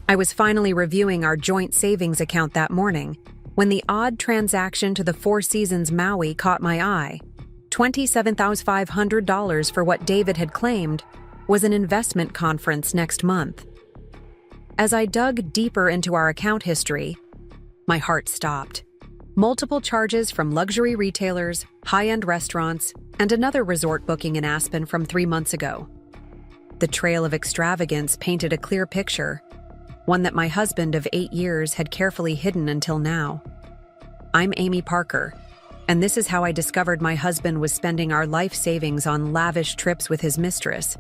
I was finally reviewing our joint savings account that morning when the odd transaction to the Four Seasons Maui caught my eye. $27,500 for what David had claimed was an investment conference next month. As I dug deeper into our account history, my heart stopped. Multiple charges from luxury retailers, high-end restaurants, and another resort booking in Aspen from 3 months ago. The trail of extravagance painted a clear picture, one that my husband of 8 years had carefully hidden until now. I'm Amy Parker, and this is how I discovered my husband was spending our life savings on lavish trips with his mistress,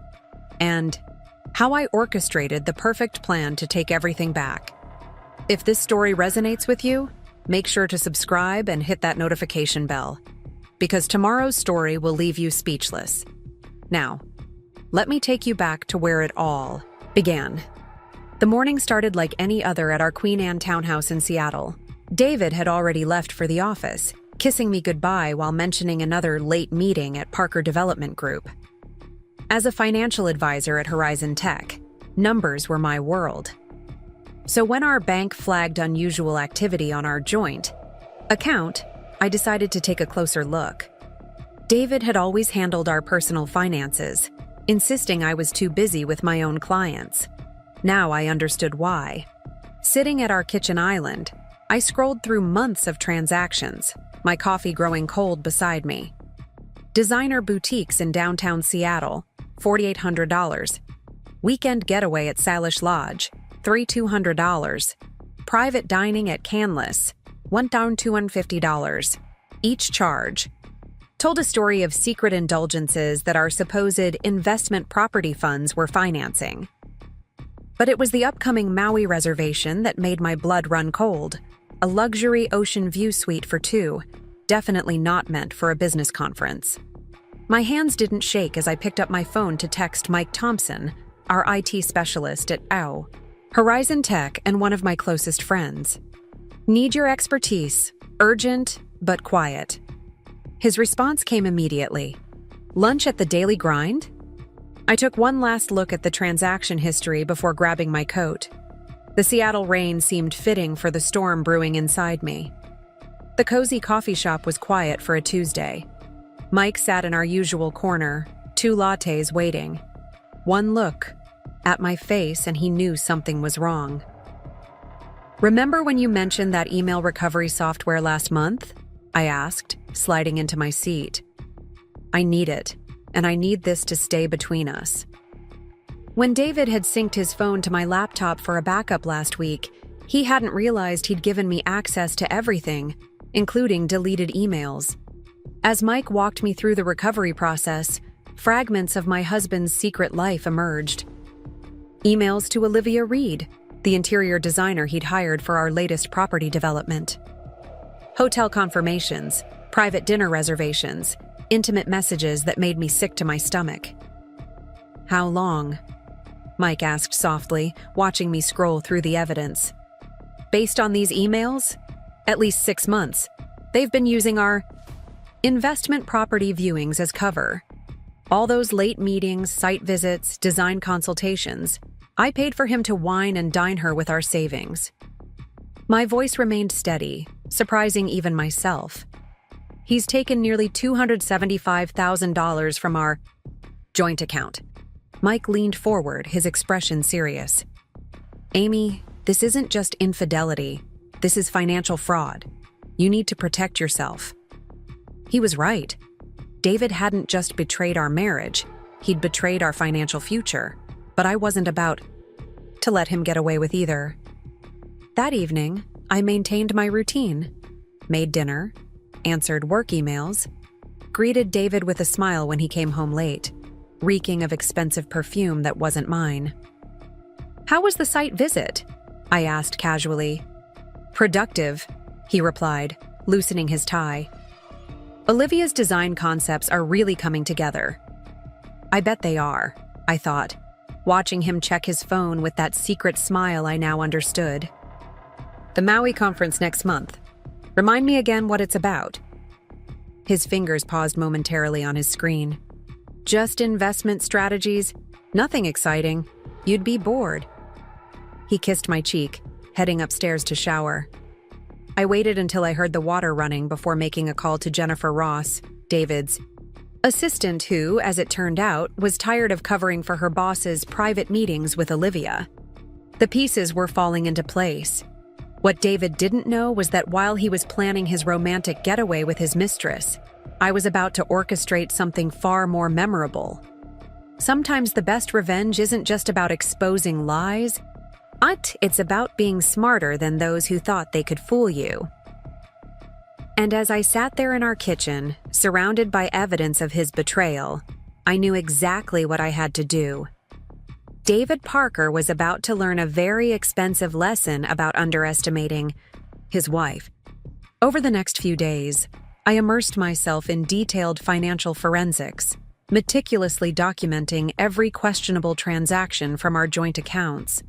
and how I orchestrated the perfect plan to take everything back. If this story resonates with you, make sure to subscribe and hit that notification bell, because tomorrow's story will leave you speechless. Now, let me take you back to where it all began. The morning started like any other at our Queen Anne townhouse in Seattle. David had already left for the office, kissing me goodbye while mentioning another late meeting at Parker Development Group. As a financial advisor at Horizon Tech, numbers were my world. So when our bank flagged unusual activity on our joint account, I decided to take a closer look. David had always handled our personal finances, insisting I was too busy with my own clients. Now I understood why. Sitting at our kitchen island, I scrolled through months of transactions, my coffee growing cold beside me. Designer boutiques in downtown Seattle, $4,800. Weekend getaway at Salish Lodge, $3,200. Private dining at Canlis, $1,250. Each charge. Told a story of secret indulgences that our supposed investment property funds were financing. But it was the upcoming Maui reservation that made my blood run cold. A luxury ocean view suite for two, definitely not meant for a business conference. My hands didn't shake as I picked up my phone to text Mike Thompson, our IT specialist at Horizon Tech and one of my closest friends. Need your expertise, urgent but quiet. His response came immediately. Lunch at the Daily Grind? I took one last look at the transaction history before grabbing my coat. The Seattle rain seemed fitting for the storm brewing inside me. The cozy coffee shop was quiet for a Tuesday. Mike sat in our usual corner, 2 lattes waiting. One look at my face and he knew something was wrong. "Remember when you mentioned that email recovery software last month?" I asked, sliding into my seat. "I need it, and I need this to stay between us." When David had synced his phone to my laptop for a backup last week, he hadn't realized he'd given me access to everything, including deleted emails. As Mike walked me through the recovery process, fragments of my husband's secret life emerged. Emails to Olivia Reed, the interior designer he'd hired for our latest property development. Hotel confirmations, private dinner reservations, intimate messages that made me sick to my stomach. "How long?" Mike asked softly, watching me scroll through the evidence. "Based on these emails, at least 6 months. They've been using our investment property viewings as cover. All those late meetings, site visits, design consultations. I paid for him to wine and dine her with our savings." My voice remained steady, surprising even myself. "He's taken nearly $275,000 from our joint account." Mike leaned forward, his expression serious. "Amy, this isn't just infidelity. This is financial fraud. You need to protect yourself." He was right. David hadn't just betrayed our marriage, he'd betrayed our financial future, but I wasn't about to let him get away with either. That evening, I maintained my routine, made dinner, answered work emails, greeted David with a smile when he came home late, reeking of expensive perfume that wasn't mine. "How was the site visit?" I asked casually. "Productive," he replied, loosening his tie. "Olivia's design concepts are really coming together." I bet they are, I thought, watching him check his phone with that secret smile I now understood. "The Maui conference next month. Remind me again what it's about." His fingers paused momentarily on his screen. "Just investment strategies, nothing exciting. You'd be bored." He kissed my cheek, heading upstairs to shower. I waited until I heard the water running before making a call to Jennifer Ross, David's assistant who, as it turned out, was tired of covering for her boss's private meetings with Olivia. The pieces were falling into place. What David didn't know was that while he was planning his romantic getaway with his mistress, I was about to orchestrate something far more memorable. Sometimes the best revenge isn't just about exposing lies, it's about being smarter than those who thought they could fool you. And as I sat there in our kitchen, surrounded by evidence of his betrayal, I knew exactly what I had to do. David Parker was about to learn a very expensive lesson about underestimating his wife. Over the next few days, I immersed myself in detailed financial forensics, meticulously documenting every questionable transaction from our joint accounts.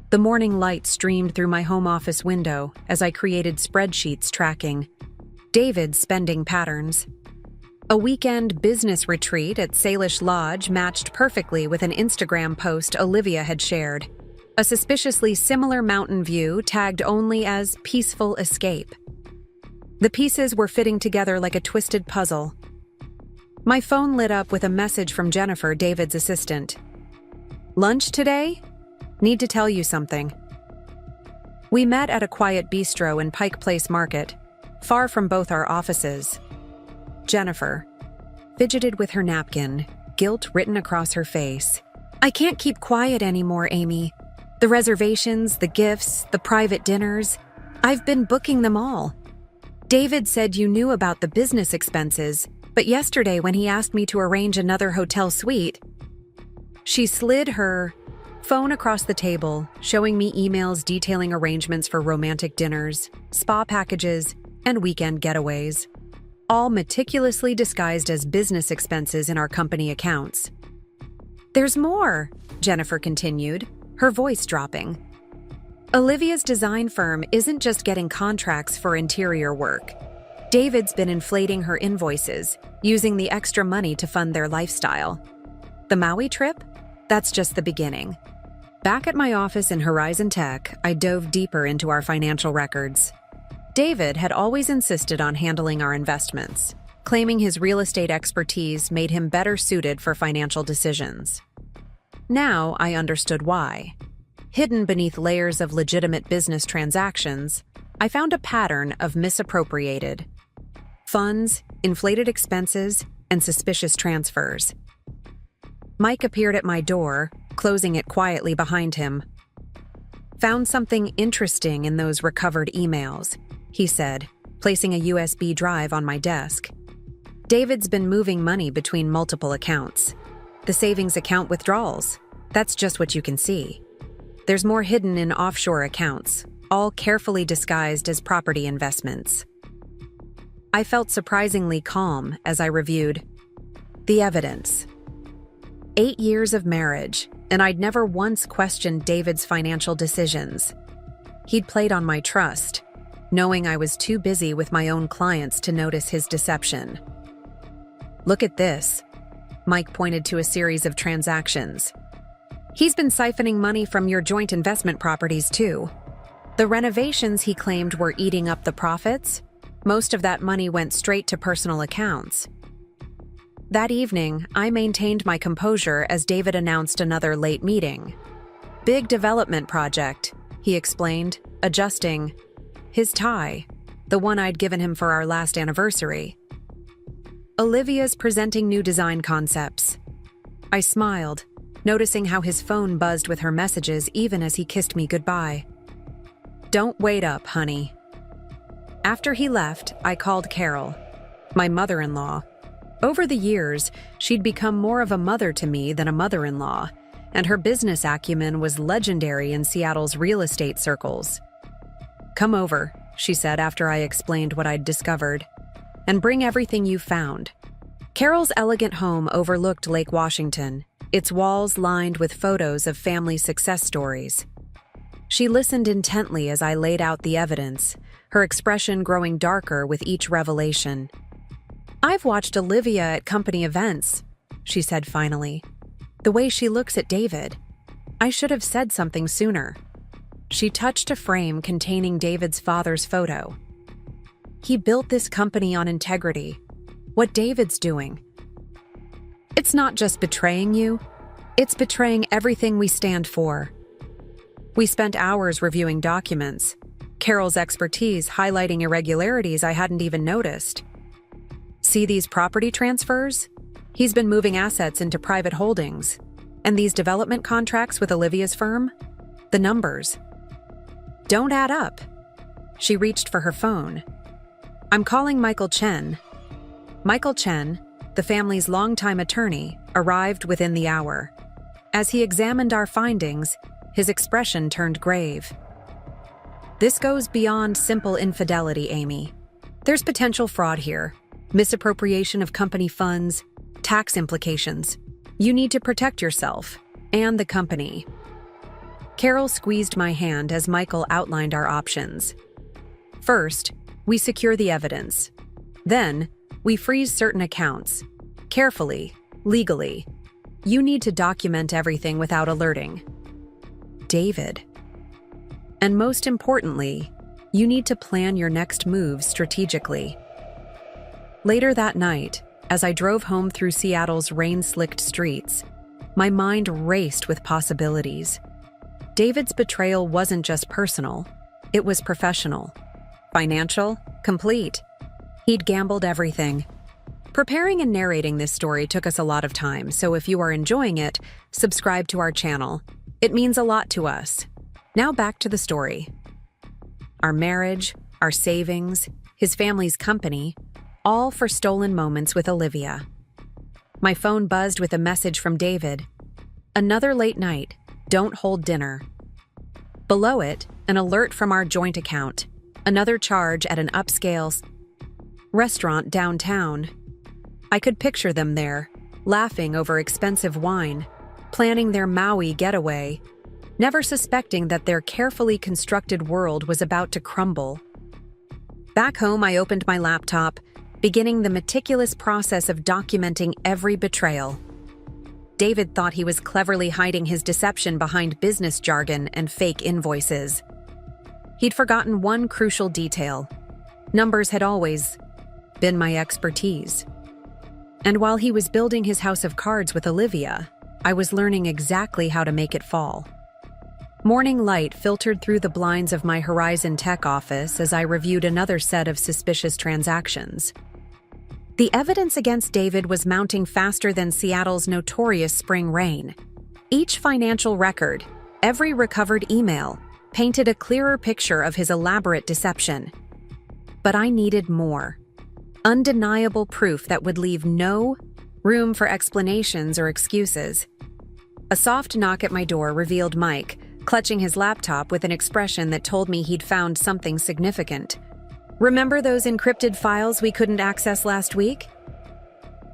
The morning light streamed through my home office window as I created spreadsheets tracking David's spending patterns. A weekend business retreat at Salish Lodge matched perfectly with an Instagram post Olivia had shared, a suspiciously similar mountain view tagged only as peaceful escape. The pieces were fitting together like a twisted puzzle. My phone lit up with a message from Jennifer, David's assistant. "Lunch today? Need to tell you something." We met at a quiet bistro in Pike Place Market, far from both our offices. Jennifer fidgeted with her napkin, guilt written across her face. "I can't keep quiet anymore, Amy. The reservations, the gifts, the private dinners, I've been booking them all. David said you knew about the business expenses, but yesterday when he asked me to arrange another hotel suite..." She slid her phone across the table, showing me emails detailing arrangements for romantic dinners, spa packages, and weekend getaways, all meticulously disguised as business expenses in our company accounts. "There's more," Jennifer continued, her voice dropping. "Olivia's design firm isn't just getting contracts for interior work. David's been inflating her invoices, using the extra money to fund their lifestyle. The Maui trip? That's just the beginning." Back at my office in Horizon Tech, I dove deeper into our financial records. David had always insisted on handling our investments, claiming his real estate expertise made him better suited for financial decisions. Now I understood why. Hidden beneath layers of legitimate business transactions, I found a pattern of misappropriated funds, inflated expenses, and suspicious transfers. Mike appeared at my door, closing it quietly behind him. "Found something interesting in those recovered emails," he said, placing a USB drive on my desk. "David's been moving money between multiple accounts. The savings account withdrawals, that's just what you can see. There's more hidden in offshore accounts, all carefully disguised as property investments." I felt surprisingly calm as I reviewed the evidence. 8 years of marriage, and I'd never once questioned David's financial decisions. He'd played on my trust, knowing I was too busy with my own clients to notice his deception. "Look at this." Mike pointed to a series of transactions. "He's been siphoning money from your joint investment properties too. The renovations he claimed were eating up the profits. Most of that money went straight to personal accounts." That evening, I maintained my composure as David announced another late meeting. "Big development project," he explained, adjusting his tie, the one I'd given him for our last anniversary. "Olivia's presenting new design concepts." I smiled, noticing how his phone buzzed with her messages even as he kissed me goodbye. "Don't wait up, honey." After he left, I called Carol, my mother-in-law. Over the years, she'd become more of a mother to me than a mother-in-law, and her business acumen was legendary in Seattle's real estate circles. "Come over," she said after I explained what I'd discovered, "and bring everything you found." Carol's elegant home overlooked Lake Washington, its walls lined with photos of family success stories. She listened intently as I laid out the evidence, her expression growing darker with each revelation. "I've watched Olivia at company events," she said finally. "The way she looks at David. I should have said something sooner. She touched a frame containing David's father's photo. He built this company on integrity. What David's doing? It's not just betraying you, it's betraying everything we stand for. We spent hours reviewing documents, Carol's expertise highlighting irregularities I hadn't even noticed. See these property transfers? He's been moving assets into private holdings. And these development contracts with Olivia's firm? The numbers don't add up. She reached for her phone. I'm calling Michael Chen. Michael Chen, the family's longtime attorney, arrived within the hour. As he examined our findings, his expression turned grave. This goes beyond simple infidelity, Amy. There's potential fraud here, misappropriation of company funds, tax implications. You need to protect yourself and the company. Carol squeezed my hand as Michael outlined our options. First, we secure the evidence. Then, we freeze certain accounts. Carefully, legally. You need to document everything without alerting David. And most importantly, you need to plan your next moves strategically. Later that night, as I drove home through Seattle's rain-slicked streets, my mind raced with possibilities. David's betrayal wasn't just personal, it was professional. Financial? Complete. He'd gambled everything. Preparing and narrating this story took us a lot of time, so if you are enjoying it, subscribe to our channel. It means a lot to us. Now back to the story. Our marriage, our savings, his family's company, all for stolen moments with Olivia. My phone buzzed with a message from David. Another late night. Don't hold dinner. Below it, an alert from our joint account. Another charge at an upscale restaurant downtown. I could picture them there, laughing over expensive wine, planning their Maui getaway, never suspecting that their carefully constructed world was about to crumble. Back home, I opened my laptop, beginning the meticulous process of documenting every betrayal. David thought he was cleverly hiding his deception behind business jargon and fake invoices. He'd forgotten one crucial detail. Numbers had always been my expertise. And while he was building his house of cards with Olivia, I was learning exactly how to make it fall. Morning light filtered through the blinds of my Horizon Tech office as I reviewed another set of suspicious transactions. The evidence against David was mounting faster than Seattle's notorious spring rain. Each financial record, every recovered email, painted a clearer picture of his elaborate deception. But I needed more. Undeniable proof that would leave no room for explanations or excuses. A soft knock at my door revealed Mike, clutching his laptop with an expression that told me he'd found something significant. Remember those encrypted files we couldn't access last week?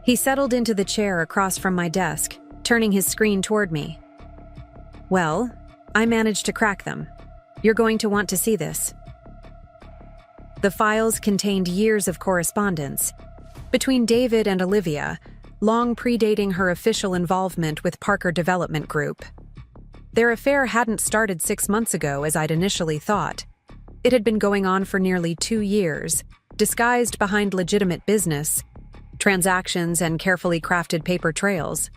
He settled into the chair across from my desk, turning his screen toward me. Well, I managed to crack them. You're going to want to see this. The files contained years of correspondence between David and Olivia, long predating her official involvement with Parker Development Group. Their affair hadn't started 6 months ago as I'd initially thought. It had been going on for nearly 2 years, disguised behind legitimate business, transactions, and carefully crafted paper trails.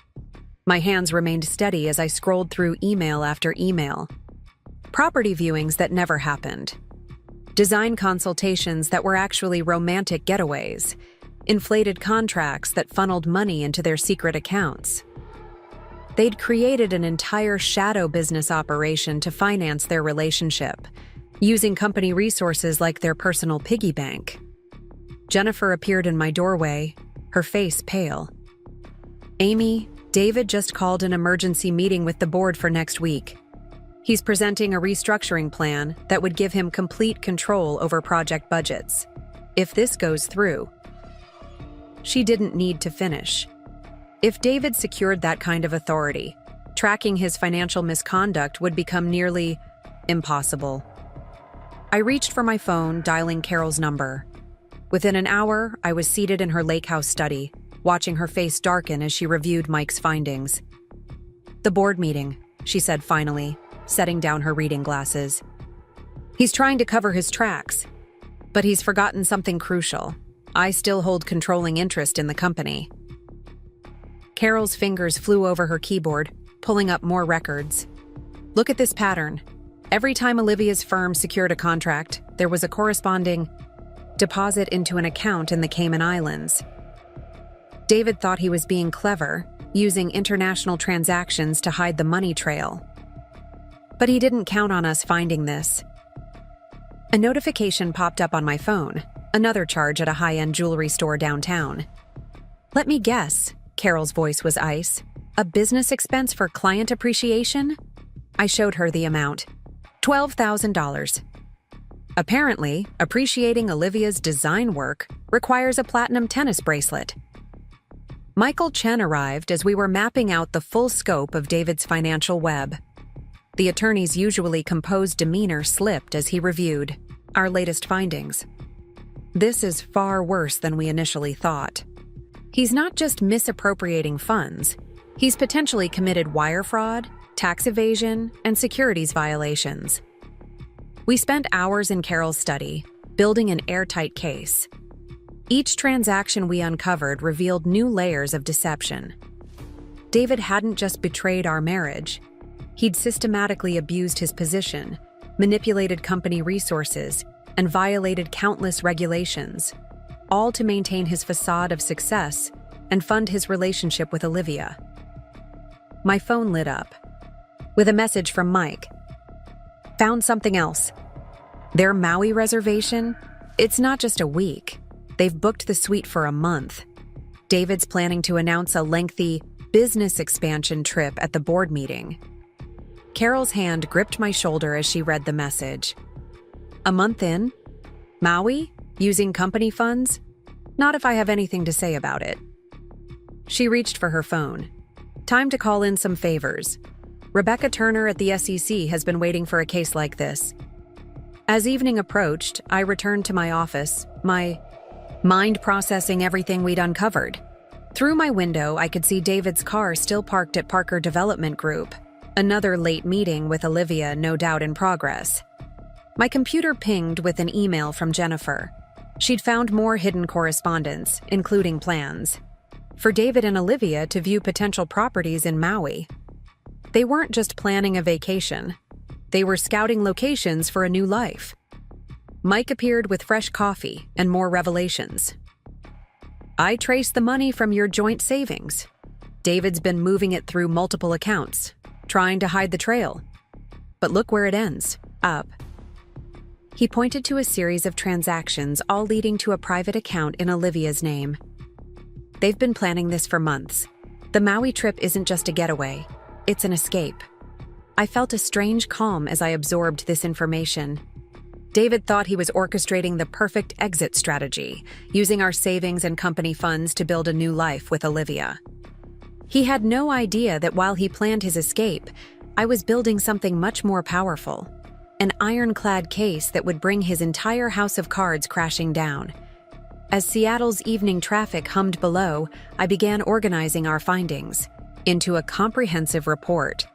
My hands remained steady as I scrolled through email after email. Property viewings that never happened. Design consultations that were actually romantic getaways. Inflated contracts that funneled money into their secret accounts. They'd created an entire shadow business operation to finance their relationship, using company resources like their personal piggy bank. Jennifer appeared in my doorway, her face pale. Amy, David just called an emergency meeting with the board for next week. He's presenting a restructuring plan that would give him complete control over project budgets. If this goes through. She didn't need to finish. If David secured that kind of authority, tracking his financial misconduct would become nearly impossible. I reached for my phone, dialing Carol's number. Within an hour, I was seated in her lake house study, watching her face darken as she reviewed Mike's findings. The board meeting, she said finally, setting down her reading glasses. "He's trying to cover his tracks, but he's forgotten something crucial. I still hold controlling interest in the company." Carol's fingers flew over her keyboard, pulling up more records. "Look at this pattern. Every time Olivia's firm secured a contract, there was a corresponding deposit into an account in the Cayman Islands." David thought he was being clever, using international transactions to hide the money trail. But he didn't count on us finding this. A notification popped up on my phone, another charge at a high-end jewelry store downtown. "Let me guess," Carol's voice was ice. "A business expense for client appreciation?" I showed her the amount. $12,000. Apparently, appreciating Olivia's design work requires a platinum tennis bracelet. Michael Chen arrived as we were mapping out the full scope of David's financial web. The attorney's usually composed demeanor slipped as he reviewed our latest findings. "This is far worse than we initially thought. He's not just misappropriating funds, he's potentially committed wire fraud, tax evasion, and securities violations." We spent hours in Carol's study, building an airtight case. Each transaction we uncovered revealed new layers of deception. David hadn't just betrayed our marriage. He'd systematically abused his position, manipulated company resources, and violated countless regulations, all to maintain his facade of success and fund his relationship with Olivia. My phone lit up with a message from Mike. "Found something else. Their Maui reservation? It's not just a week. They've booked the suite for a month. David's planning to announce a lengthy business expansion trip at the board meeting." Carol's hand gripped my shoulder as she read the message. "A month in? Maui? Using company funds? Not if I have anything to say about it." She reached for her phone. "Time to call in some favors. Rebecca Turner at the SEC has been waiting for a case like this." As evening approached, I returned to my office, my mind processing everything we'd uncovered. Through my window, I could see David's car still parked at Parker Development Group, another late meeting with Olivia no doubt in progress. My computer pinged with an email from Jennifer. She'd found more hidden correspondence, including plans for David and Olivia to view potential properties in Maui. They weren't just planning a vacation. They were scouting locations for a new life. Mike appeared with fresh coffee and more revelations. "I traced the money from your joint savings. David's been moving it through multiple accounts, trying to hide the trail. But look where it ends, up." He pointed to a series of transactions, all leading to a private account in Olivia's name. "They've been planning this for months. The Maui trip isn't just a getaway, it's an escape." I felt a strange calm as I absorbed this information. David thought he was orchestrating the perfect exit strategy, using our savings and company funds to build a new life with Olivia. He had no idea that while he planned his escape, I was building something much more powerful, an ironclad case that would bring his entire house of cards crashing down. As Seattle's evening traffic hummed below, I began organizing our findings into a comprehensive report.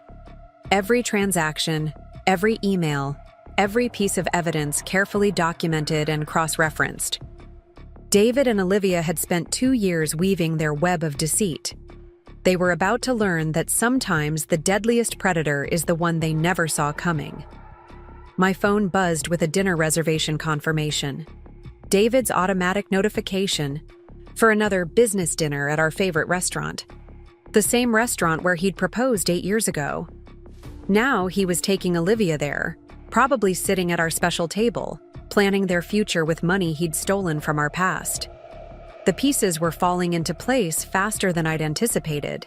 Every transaction, every email, every piece of evidence carefully documented and cross-referenced. David and Olivia had spent 2 years weaving their web of deceit. They were about to learn that sometimes the deadliest predator is the one they never saw coming. My phone buzzed with a dinner reservation confirmation. David's automatic notification for another business dinner at our favorite restaurant. The same restaurant where he'd proposed 8 years ago. Now he was taking Olivia there, probably sitting at our special table, planning their future with money he'd stolen from our past. The pieces were falling into place faster than I'd anticipated.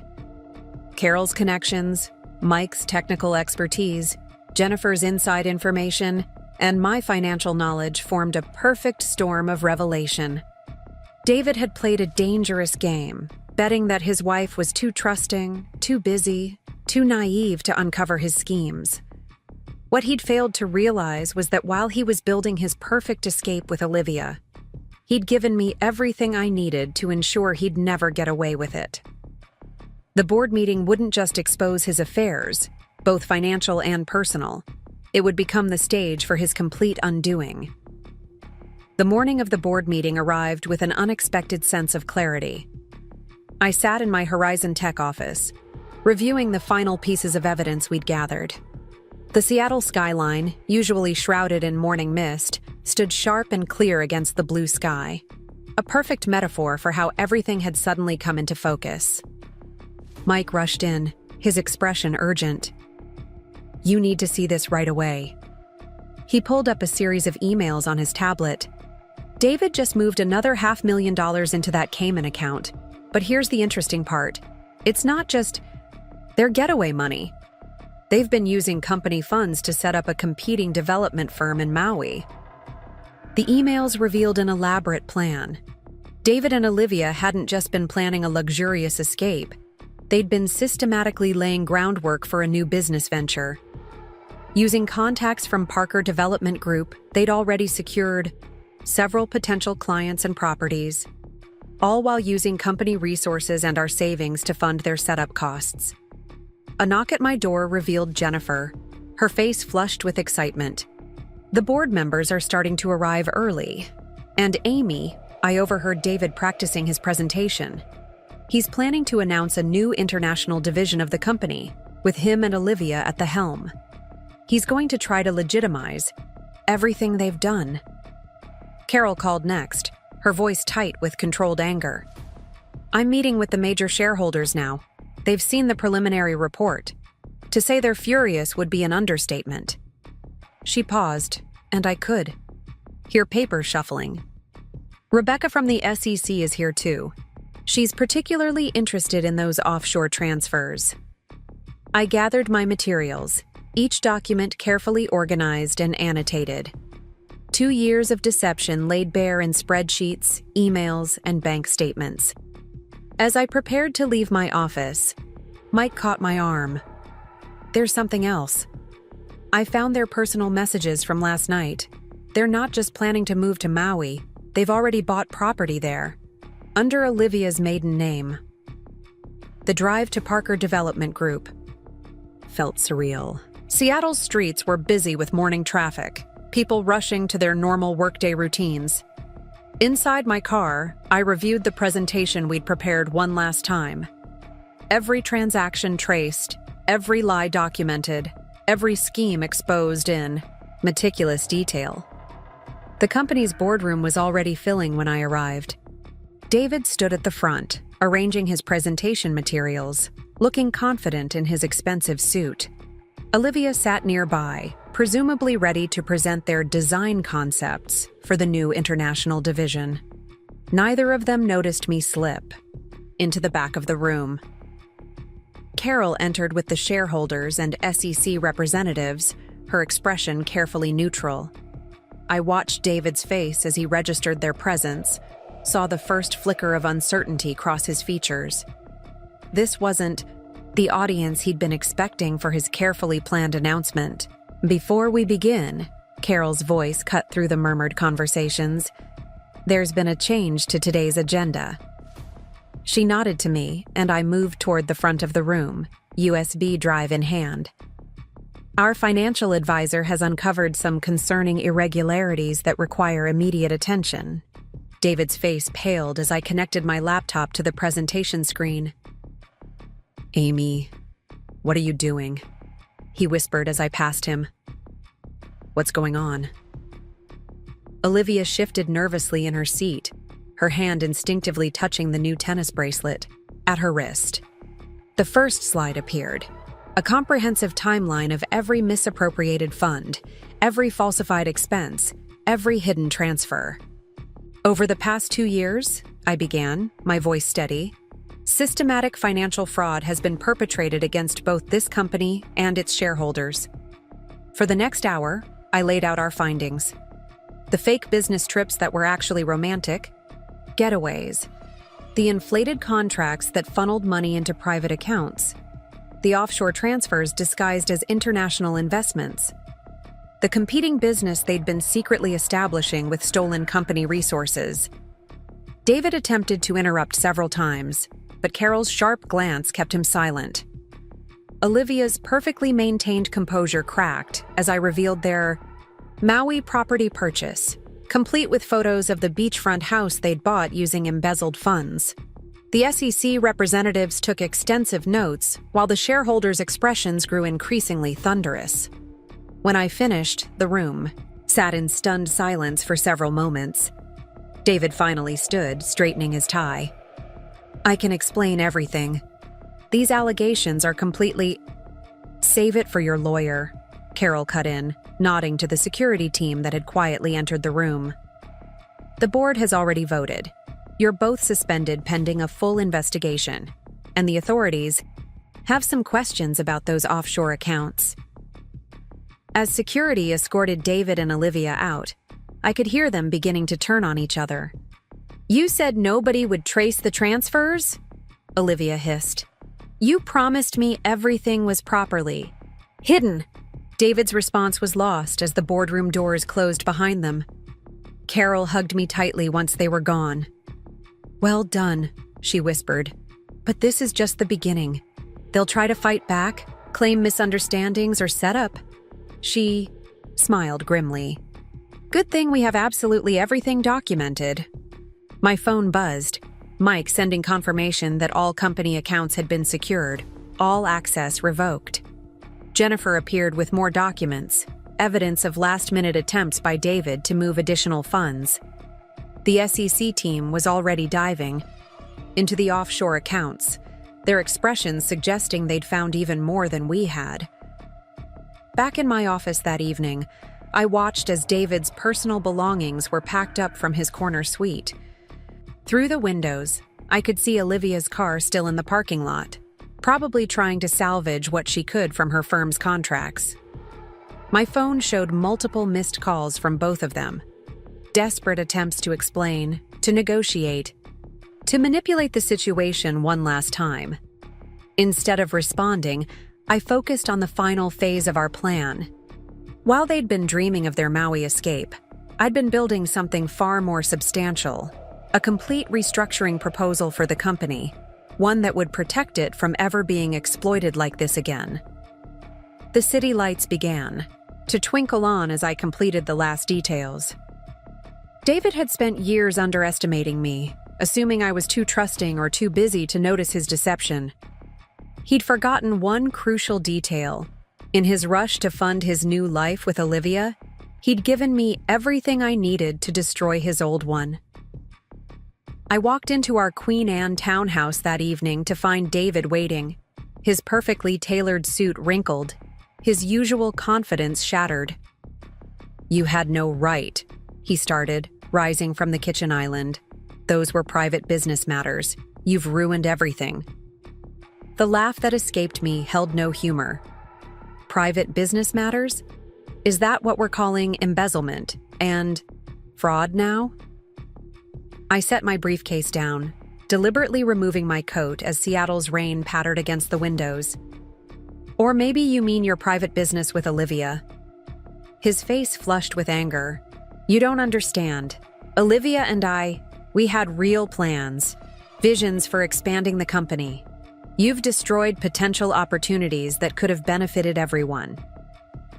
Carol's connections, Mike's technical expertise, Jennifer's inside information, and my financial knowledge formed a perfect storm of revelation. David had played a dangerous game, betting that his wife was too trusting, too busy, too naive to uncover his schemes. What he'd failed to realize was that while he was building his perfect escape with Olivia, he'd given me everything I needed to ensure he'd never get away with it. The board meeting wouldn't just expose his affairs, both financial and personal. It would become the stage for his complete undoing. The morning of the board meeting arrived with an unexpected sense of clarity. I sat in my Horizon Tech office, reviewing the final pieces of evidence we'd gathered. The Seattle skyline, usually shrouded in morning mist, stood sharp and clear against the blue sky, a perfect metaphor for how everything had suddenly come into focus. Mike rushed in, his expression urgent. "You need to see this right away." He pulled up a series of emails on his tablet. David just moved another $500,000 into that Cayman account. But here's the interesting part. It's not just their getaway money. They've been using company funds to set up a competing development firm in Maui. The emails revealed an elaborate plan. David and Olivia hadn't just been planning a luxurious escape. They'd been systematically laying groundwork for a new business venture. Using contacts from Parker Development Group, they'd already secured several potential clients and properties, all while using company resources and our savings to fund their setup costs. A knock at my door revealed Jennifer, her face flushed with excitement. The board members are starting to arrive early. And Amy, I overheard David practicing his presentation. He's planning to announce a new international division of the company, with him and Olivia at the helm. He's going to try to legitimize everything they've done. Carol called next, her voice tight with controlled anger. "I'm meeting with the major shareholders now. They've seen the preliminary report. To say they're furious would be an understatement." She paused, and I could hear papers shuffling. Rebecca from the SEC is here too. She's particularly interested in those offshore transfers. I gathered my materials, each document carefully organized and annotated. 2 years of deception laid bare in spreadsheets, emails, and bank statements. As I prepared to leave my office, Mike caught my arm. "There's something else. I found their personal messages from last night. They're not just planning to move to Maui, they've already bought property there, under Olivia's maiden name." The drive to Parker Development Group felt surreal. Seattle's streets were busy with morning traffic, people rushing to their normal workday routines. Inside my car, I reviewed the presentation we'd prepared one last time. Every transaction traced, every lie documented, every scheme exposed in meticulous detail. The company's boardroom was already filling when I arrived. David stood at the front, arranging his presentation materials, looking confident in his expensive suit. Olivia sat nearby, presumably ready to present their design concepts for the new international division. Neither of them noticed me slip into the back of the room. Carol entered with the shareholders and SEC representatives, her expression carefully neutral. I watched David's face as he registered their presence, saw the first flicker of uncertainty cross his features. This wasn't the audience he'd been expecting for his carefully planned announcement. "Before we begin," Carol's voice cut through the murmured conversations, "there's been a change to today's agenda." She nodded to me, and I moved toward the front of the room, USB drive in hand. "Our financial advisor has uncovered some concerning irregularities that require immediate attention." David's face paled as I connected my laptop to the presentation screen. "Amy, what are you doing?" he whispered as I passed him. "What's going on?" Olivia shifted nervously in her seat, her hand instinctively touching the new tennis bracelet at her wrist. The first slide appeared, a comprehensive timeline of every misappropriated fund, every falsified expense, every hidden transfer. "Over the past 2 years," I began, my voice steady, "systematic financial fraud has been perpetrated against both this company and its shareholders." For the next hour, I laid out our findings. The fake business trips that were actually romantic, getaways, the inflated contracts that funneled money into private accounts, the offshore transfers disguised as international investments, the competing business they'd been secretly establishing with stolen company resources. David attempted to interrupt several times, but Carol's sharp glance kept him silent. Olivia's perfectly maintained composure cracked as I revealed their Maui property purchase, complete with photos of the beachfront house they'd bought using embezzled funds. The SEC representatives took extensive notes, while the shareholders' expressions grew increasingly thunderous. When I finished, the room sat in stunned silence for several moments. David finally stood, straightening his tie. "I can explain everything. These allegations are completely—" "Save it for your lawyer," Carol cut in, nodding to the security team that had quietly entered the room. "The board has already voted. You're both suspended pending a full investigation, and the authorities have some questions about those offshore accounts." As security escorted David and Olivia out, I could hear them beginning to turn on each other. "You said nobody would trace the transfers?" Olivia hissed. "You promised me everything was properly hidden." David's response was lost as the boardroom doors closed behind them. Carol hugged me tightly once they were gone. "Well done," she whispered. "But this is just the beginning. They'll try to fight back, claim misunderstandings, or set up." She smiled grimly. "Good thing we have absolutely everything documented." My phone buzzed, Mike sending confirmation that all company accounts had been secured, all access revoked. Jennifer appeared with more documents, evidence of last-minute attempts by David to move additional funds. The SEC team was already diving into the offshore accounts, their expressions suggesting they'd found even more than we had. Back in my office that evening, I watched as David's personal belongings were packed up from his corner suite. Through the windows, I could see Olivia's car still in the parking lot, probably trying to salvage what she could from her firm's contracts. My phone showed multiple missed calls from both of them. Desperate attempts to explain, to negotiate, to manipulate the situation one last time. Instead of responding, I focused on the final phase of our plan. While they'd been dreaming of their Maui escape, I'd been building something far more substantial, a complete restructuring proposal for the company, one that would protect it from ever being exploited like this again. The city lights began to twinkle on as I completed the last details. David had spent years underestimating me, assuming I was too trusting or too busy to notice his deception. He'd forgotten one crucial detail. In his rush to fund his new life with Olivia, he'd given me everything I needed to destroy his old one. I walked into our Queen Anne townhouse that evening to find David waiting, his perfectly tailored suit wrinkled, his usual confidence shattered. "You had no right," he started, rising from the kitchen island. "Those were private business matters. You've ruined everything." The laugh that escaped me held no humor. Private business matters? Is that what we're calling embezzlement and fraud now? I set my briefcase down, deliberately removing my coat as Seattle's rain pattered against the windows. "Or maybe you mean your private business with Olivia." His face flushed with anger. "You don't understand. Olivia and we had real plans, visions for expanding the company. You've destroyed potential opportunities that could have benefited everyone."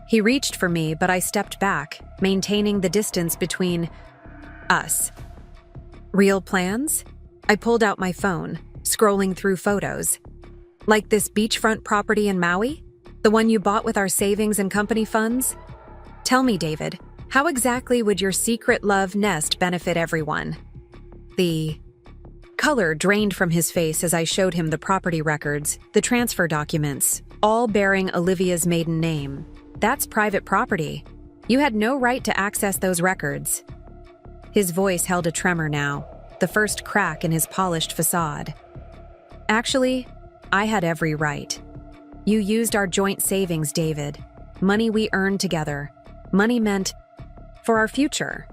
He reached for me, but I stepped back, maintaining the distance between us. "Real plans?" I pulled out my phone, scrolling through photos. "Like this beachfront property in Maui? The one you bought with our savings and company funds? Tell me, David, how exactly would your secret love nest benefit everyone?" The color drained from his face as I showed him the property records, the transfer documents, all bearing Olivia's maiden name. "That's private property. You had no right to access those records." His voice held a tremor now, the first crack in his polished facade. "Actually, I had every right. You used our joint savings, David. Money we earned together. Money meant for our future."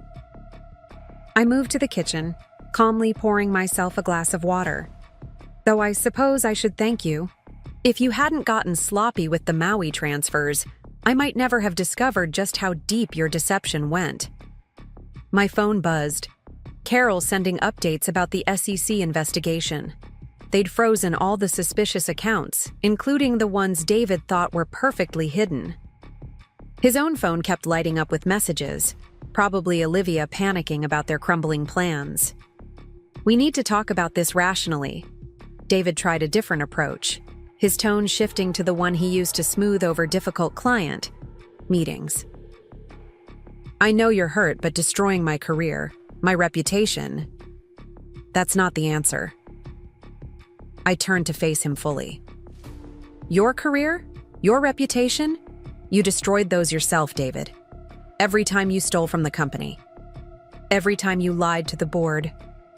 I moved to the kitchen, calmly pouring myself a glass of water. "Though I suppose I should thank you. If you hadn't gotten sloppy with the Maui transfers, I might never have discovered just how deep your deception went." My phone buzzed. Carol sending updates about the SEC investigation. they'd frozen all the suspicious accounts, including the ones David thought were perfectly hidden. His own phone kept lighting up with messages, probably Olivia panicking about their crumbling plans. "We need to talk about this rationally." David tried a different approach, his tone shifting to the one he used to smooth over difficult client meetings. "I know you're hurt, but destroying my career, my reputation, that's not the answer." I turned to face him fully. "Your career? Your reputation? You destroyed those yourself, David. Every time you stole from the company. Every time you lied to the board.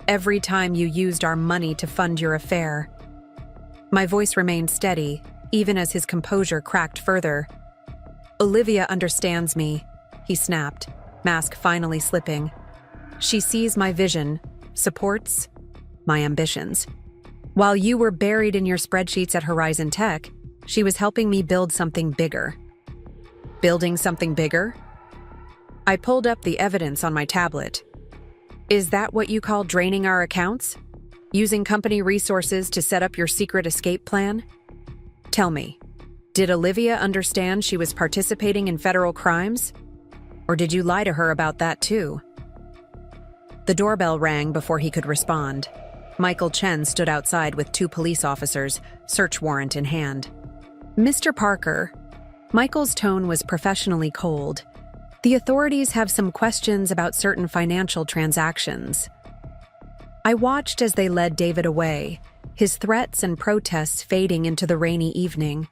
Every time you used our money to fund your affair." My voice remained steady, even as his composure cracked further. "Olivia understands me," he snapped, mask finally slipping. "She sees my vision, supports my ambitions. While you were buried in your spreadsheets at Horizon Tech, she was helping me build something bigger." "Building something bigger?" I pulled up the evidence on my tablet. "Is that what you call draining our accounts? Using company resources to set up your secret escape plan? Tell me, did Olivia understand she was participating in federal crimes? Or did you lie to her about that too?" The doorbell rang before he could respond. Michael Chen stood outside with 2 police officers, search warrant in hand. "Mr. Parker," Michael's tone was professionally cold. "The authorities have some questions about certain financial transactions." I watched as they led David away, his threats and protests fading into the rainy evening.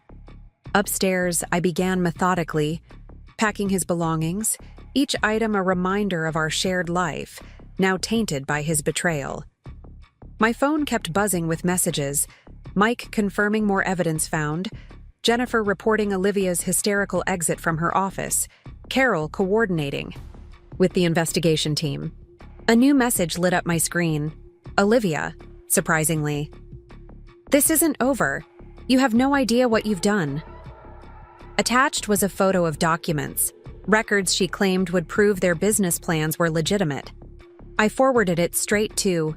Upstairs, I began methodically, packing his belongings, each item a reminder of our shared life, now tainted by his betrayal. My phone kept buzzing with messages, Mike confirming more evidence found, Jennifer reporting Olivia's hysterical exit from her office, Carol coordinating with the investigation team. A new message lit up my screen. "Olivia," surprisingly. "This isn't over. You have no idea what you've done." Attached was a photo of documents, records she claimed would prove their business plans were legitimate. I forwarded it straight to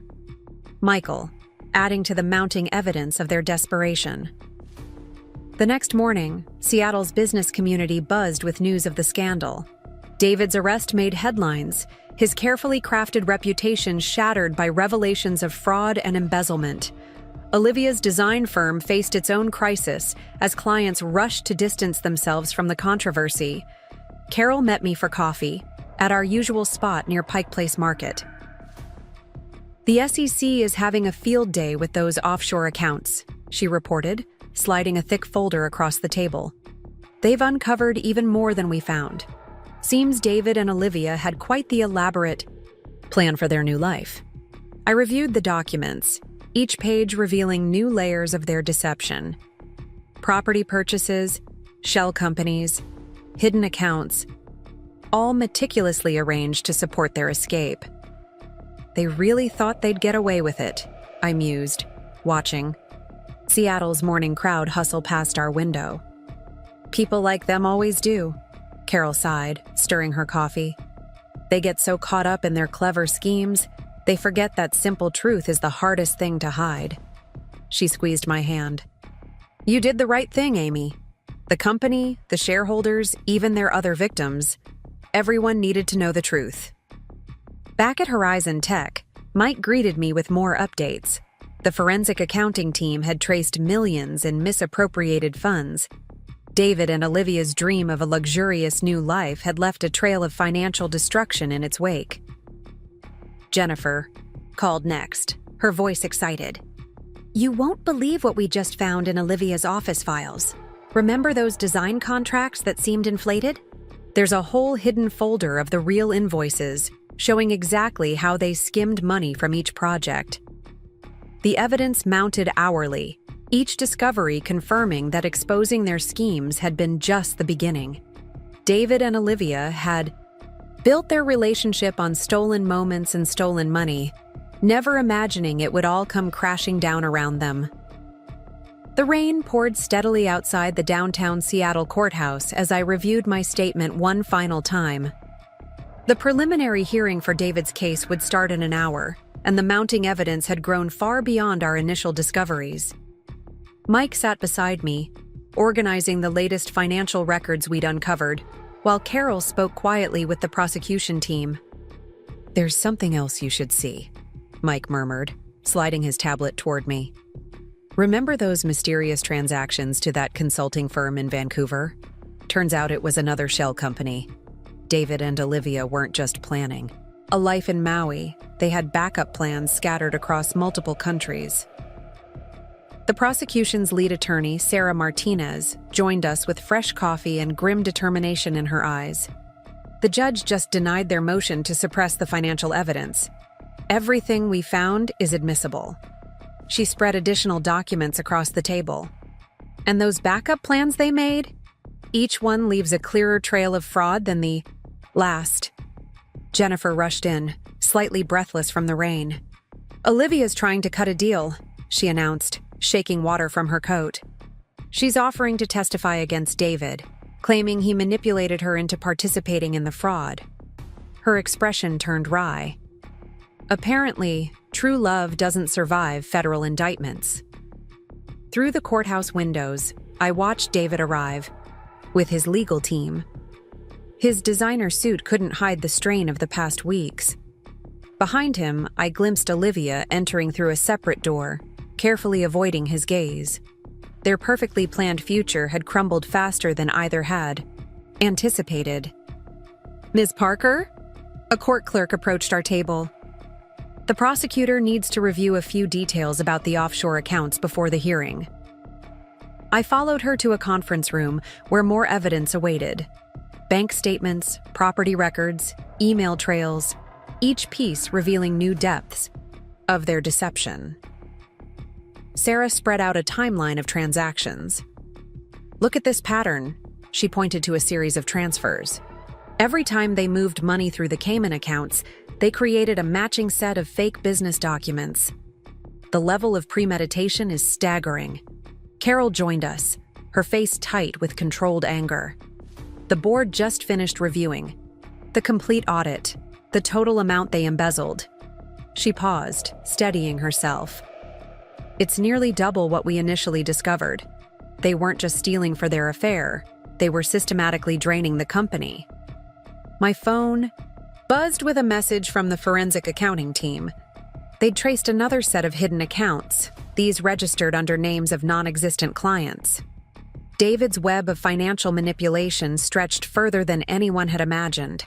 Michael, adding to the mounting evidence of their desperation. The next morning, Seattle's business community buzzed with news of the scandal. David's arrest made headlines, his carefully crafted reputation shattered by revelations of fraud and embezzlement. Olivia's design firm faced its own crisis as clients rushed to distance themselves from the controversy. Carol met me for coffee at our usual spot near Pike Place Market. "The SEC is having a field day with those offshore accounts," she reported, sliding a thick folder across the table. "They've uncovered even more than we found. Seems David and Olivia had quite the elaborate plan for their new life." I reviewed the documents, each page revealing new layers of their deception. Property purchases, shell companies, hidden accounts, all meticulously arranged to support their escape. They really thought they'd get away with it, I mused, watching Seattle's morning crowd hustle past our window. "People like them always do," Carol sighed, stirring her coffee. "They get so caught up in their clever schemes, they forget that simple truth is the hardest thing to hide." She squeezed my hand. "You did the right thing, Amy. The company, the shareholders, even their other victims, everyone needed to know the truth." Back at Horizon Tech, Mike greeted me with more updates. The forensic accounting team had traced millions in misappropriated funds. David and Olivia's dream of a luxurious new life had left a trail of financial destruction in its wake. Jennifer called next, her voice excited. "You won't believe what we just found in Olivia's office files. Remember those design contracts that seemed inflated? There's a whole hidden folder of the real invoices, showing exactly how they skimmed money from each project. The evidence mounted hourly, each discovery confirming that exposing their schemes had been just the beginning. David and Olivia had built their relationship on stolen moments and stolen money, never imagining it would all come crashing down around them. The rain poured steadily outside the downtown Seattle courthouse as I reviewed my statement one final time. The preliminary hearing for David's case would start in an hour, and the mounting evidence had grown far beyond our initial discoveries. Mike sat beside me, organizing the latest financial records we'd uncovered, while Carol spoke quietly with the prosecution team. "There's something else you should see," Mike murmured, sliding his tablet toward me. "Remember those mysterious transactions to that consulting firm in Vancouver? Turns out it was another shell company. David and Olivia weren't just planning a life in Maui, they had backup plans scattered across multiple countries." The prosecution's lead attorney, Sarah Martinez, joined us with fresh coffee and grim determination in her eyes. The judge just denied their motion to suppress the financial evidence. "Everything we found is admissible." She spread additional documents across the table. "And those backup plans they made? Each one leaves a clearer trail of fraud than the last." Jennifer rushed in, slightly breathless from the rain. "Olivia's trying to cut a deal," she announced, shaking water from her coat. "She's offering to testify against David, claiming he manipulated her into participating in the fraud." Her expression turned wry. Apparently, true love doesn't survive federal indictments. Through the courthouse windows, I watched David arrive, with his legal team. His designer suit couldn't hide the strain of the past weeks. Behind him, I glimpsed Olivia entering through a separate door, carefully avoiding his gaze. Their perfectly planned future had crumbled faster than either had anticipated. "Ms. Parker?" A court clerk approached our table. "The prosecutor needs to review a few details about the offshore accounts before the hearing." I followed her to a conference room where more evidence awaited. Bank statements, property records, email trails, each piece revealing new depths of their deception. Sarah spread out a timeline of transactions. "Look at this pattern," she pointed to a series of transfers. "Every time they moved money through the Cayman accounts, they created a matching set of fake business documents. The level of premeditation is staggering." Carol joined us, her face tight with controlled anger. The board just finished reviewing the complete audit, the total amount they embezzled. She paused, steadying herself. "It's nearly double what we initially discovered. They weren't just stealing for their affair, they were systematically draining the company." My phone buzzed with a message from the forensic accounting team. They'd traced another set of hidden accounts, these registered under names of non-existent clients. David's web of financial manipulation stretched further than anyone had imagined.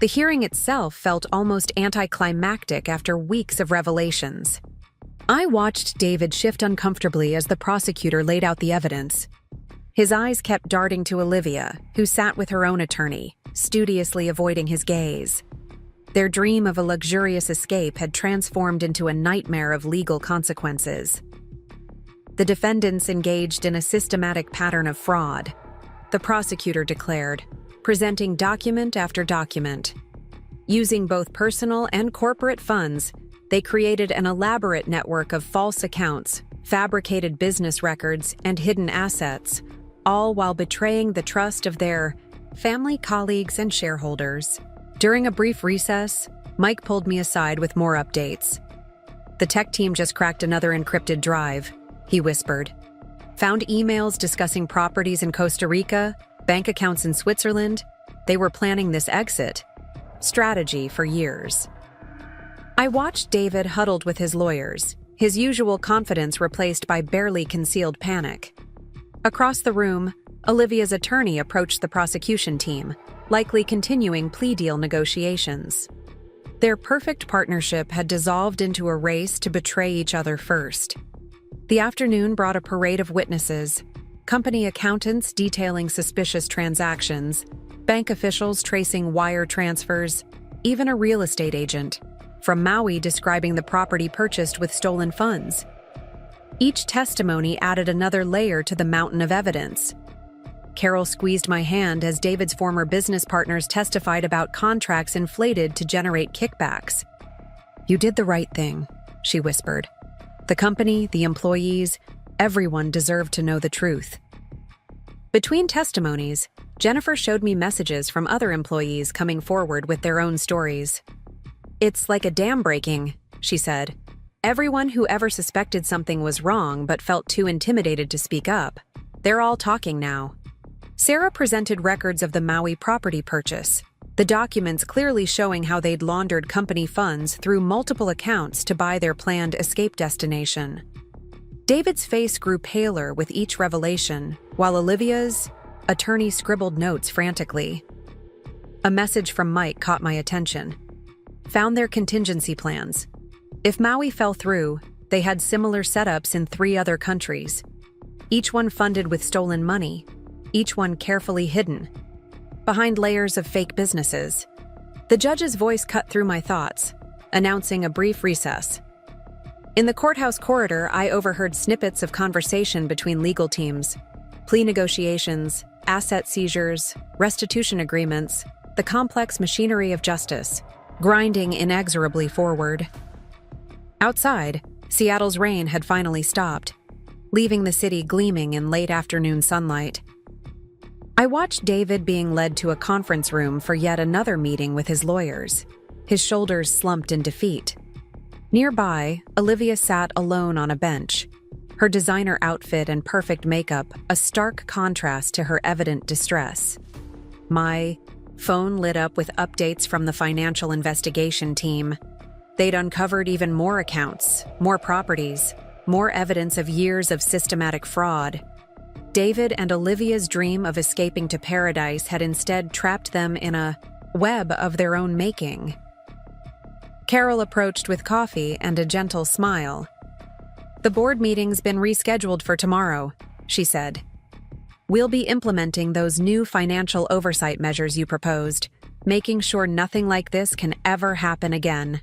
The hearing itself felt almost anticlimactic after weeks of revelations. I watched David shift uncomfortably as the prosecutor laid out the evidence. His eyes kept darting to Olivia, who sat with her own attorney, studiously avoiding his gaze. Their dream of a luxurious escape had transformed into a nightmare of legal consequences. The defendants engaged in a systematic pattern of fraud, the prosecutor declared, presenting document after document. Using both personal and corporate funds, they created an elaborate network of false accounts, fabricated business records, and hidden assets, all while betraying the trust of their family, colleagues, and shareholders. During a brief recess, Mike pulled me aside with more updates. "The tech team just cracked another encrypted drive," he whispered. "Found emails discussing properties in Costa Rica, bank accounts in Switzerland. They were planning this exit strategy for years." I watched David huddled with his lawyers, his usual confidence replaced by barely concealed panic. Across the room, Olivia's attorney approached the prosecution team, likely continuing plea deal negotiations. Their perfect partnership had dissolved into a race to betray each other first. The afternoon brought a parade of witnesses, company accountants detailing suspicious transactions, bank officials tracing wire transfers, even a real estate agent from Maui describing the property purchased with stolen funds. Each testimony added another layer to the mountain of evidence. Carol squeezed my hand as David's former business partners testified about contracts inflated to generate kickbacks. "You did the right thing," she whispered. "The company, the employees, everyone deserved to know the truth." Between testimonies, Jennifer showed me messages from other employees coming forward with their own stories. "It's like a dam breaking," she said. Everyone who ever suspected something was wrong but felt too intimidated to speak up. They're all talking now. Sarah presented records of the Maui property purchase, the documents clearly showing how they'd laundered company funds through multiple accounts to buy their planned escape destination. David's face grew paler with each revelation, while Olivia's attorney scribbled notes frantically. A message from Mike caught my attention. Found their contingency plans. If Maui fell through, they had similar setups in 3 other countries. Each one funded with stolen money, each one carefully hidden, behind layers of fake businesses. The judge's voice cut through my thoughts, announcing a brief recess. In the courthouse corridor, I overheard snippets of conversation between legal teams, plea negotiations, asset seizures, restitution agreements, the complex machinery of justice, grinding inexorably forward. Outside, Seattle's rain had finally stopped, leaving the city gleaming in late afternoon sunlight. I watched David being led to a conference room for yet another meeting with his lawyers, his shoulders slumped in defeat. Nearby, Olivia sat alone on a bench, her designer outfit and perfect makeup a stark contrast to her evident distress. My phone lit up with updates from the financial investigation team. They'd uncovered even more accounts, more properties, more evidence of years of systematic fraud. David and Olivia's dream of escaping to paradise had instead trapped them in a web of their own making. Carol approached with coffee and a gentle smile. "The board meeting's been rescheduled for tomorrow," she said. "We'll be implementing those new financial oversight measures you proposed, making sure nothing like this can ever happen again."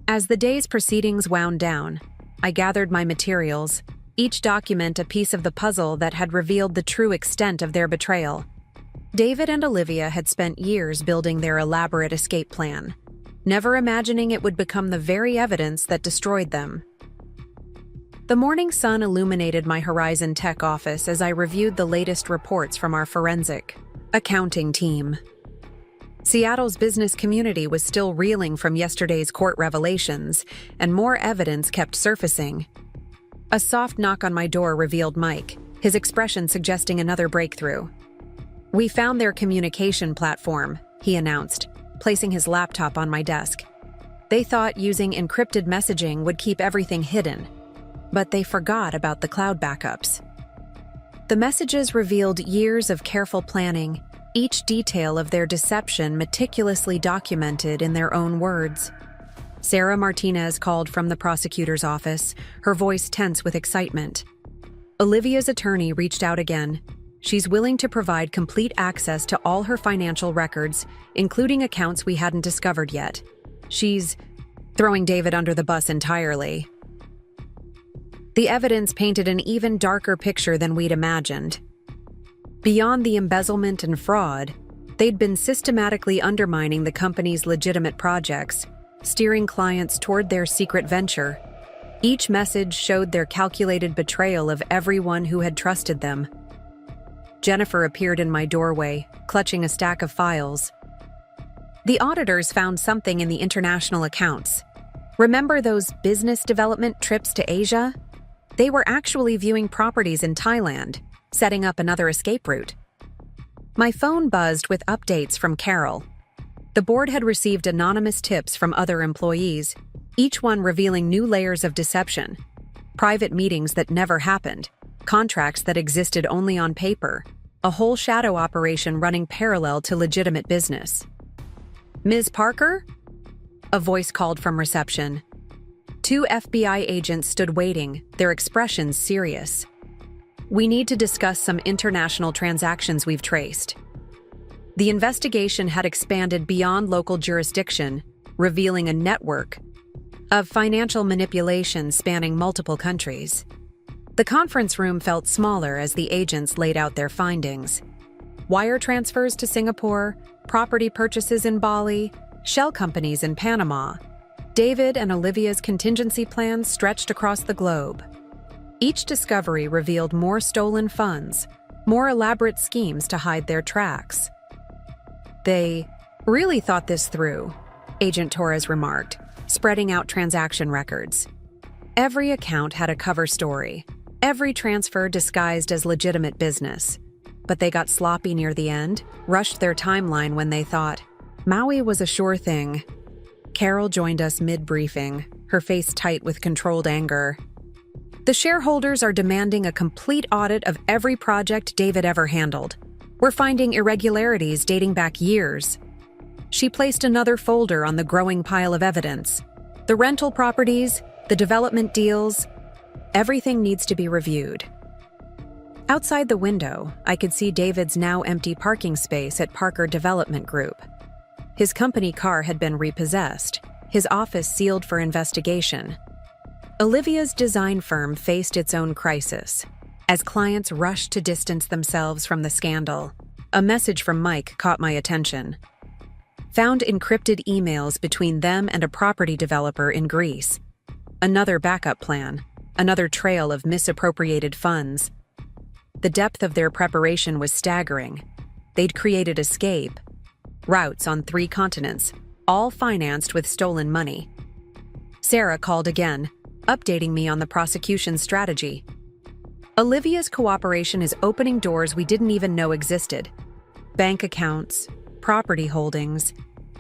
As the day's proceedings wound down, I gathered my materials, each document a piece of the puzzle that had revealed the true extent of their betrayal. David and Olivia had spent years building their elaborate escape plan, never imagining it would become the very evidence that destroyed them. The morning sun illuminated my Horizon Tech office as I reviewed the latest reports from our forensic accounting team. Seattle's business community was still reeling from yesterday's court revelations, and more evidence kept surfacing. A soft knock on my door revealed Mike, his expression suggesting another breakthrough. "We found their communication platform," he announced, placing his laptop on my desk. "They thought using encrypted messaging would keep everything hidden, but they forgot about the cloud backups." The messages revealed years of careful planning, each detail of their deception meticulously documented in their own words. Sarah Martinez called from the prosecutor's office, her voice tense with excitement. Olivia's attorney reached out again. She's willing to provide complete access to all her financial records, including accounts we hadn't discovered yet. She's throwing David under the bus entirely. The evidence painted an even darker picture than we'd imagined. Beyond the embezzlement and fraud, they'd been systematically undermining the company's legitimate projects, steering clients toward their secret venture. Each message showed their calculated betrayal of everyone who had trusted them. Jennifer appeared in my doorway, clutching a stack of files. "The auditors found something in the international accounts. Remember those business development trips to Asia? They were actually viewing properties in Thailand, setting up another escape route." My phone buzzed with updates from Carol. The board had received anonymous tips from other employees, each one revealing new layers of deception. Private meetings that never happened, contracts that existed only on paper, a whole shadow operation running parallel to legitimate business. "Ms. Parker?" A voice called from reception. 2 FBI agents stood waiting, their expressions serious. "We need to discuss some international transactions we've traced." The investigation had expanded beyond local jurisdiction, revealing a network of financial manipulation spanning multiple countries. The conference room felt smaller as the agents laid out their findings. Wire transfers to Singapore, property purchases in Bali, shell companies in Panama. David and Olivia's contingency plans stretched across the globe. Each discovery revealed more stolen funds, more elaborate schemes to hide their tracks. "They really thought this through," Agent Torres remarked, spreading out transaction records. Every account had a cover story, every transfer disguised as legitimate business. But they got sloppy near the end, rushed their timeline when they thought Maui was a sure thing. Carol joined us mid-briefing, her face tight with controlled anger. The shareholders are demanding a complete audit of every project David ever handled. We're finding irregularities dating back years. She placed another folder on the growing pile of evidence. The rental properties, the development deals, everything needs to be reviewed. Outside the window, I could see David's now empty parking space at Parker Development Group. His company car had been repossessed, his office sealed for investigation. Olivia's design firm faced its own crisis. As clients rushed to distance themselves from the scandal, a message from Mike caught my attention. Found encrypted emails between them and a property developer in Greece. Another backup plan, another trail of misappropriated funds. The depth of their preparation was staggering. They'd created escape routes on 3 continents, all financed with stolen money. Sarah called again, updating me on the prosecution's strategy. Olivia's cooperation is opening doors we didn't even know existed. Bank accounts, property holdings,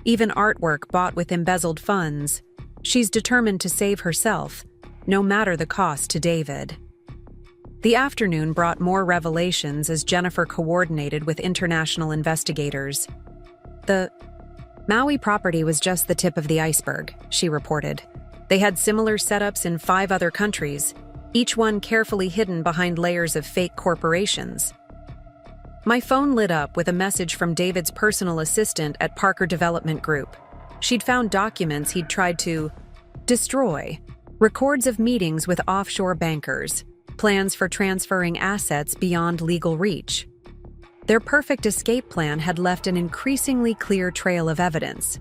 even artwork bought with embezzled funds. She's determined to save herself, no matter the cost to David. The afternoon brought more revelations as Jennifer coordinated with international investigators. The Maui property was just the tip of the iceberg, she reported. They had similar setups in 5 other countries, each one carefully hidden behind layers of fake corporations. My phone lit up with a message from David's personal assistant at Parker Development Group. She'd found documents he'd tried to destroy, records of meetings with offshore bankers, plans for transferring assets beyond legal reach. Their perfect escape plan had left an increasingly clear trail of evidence.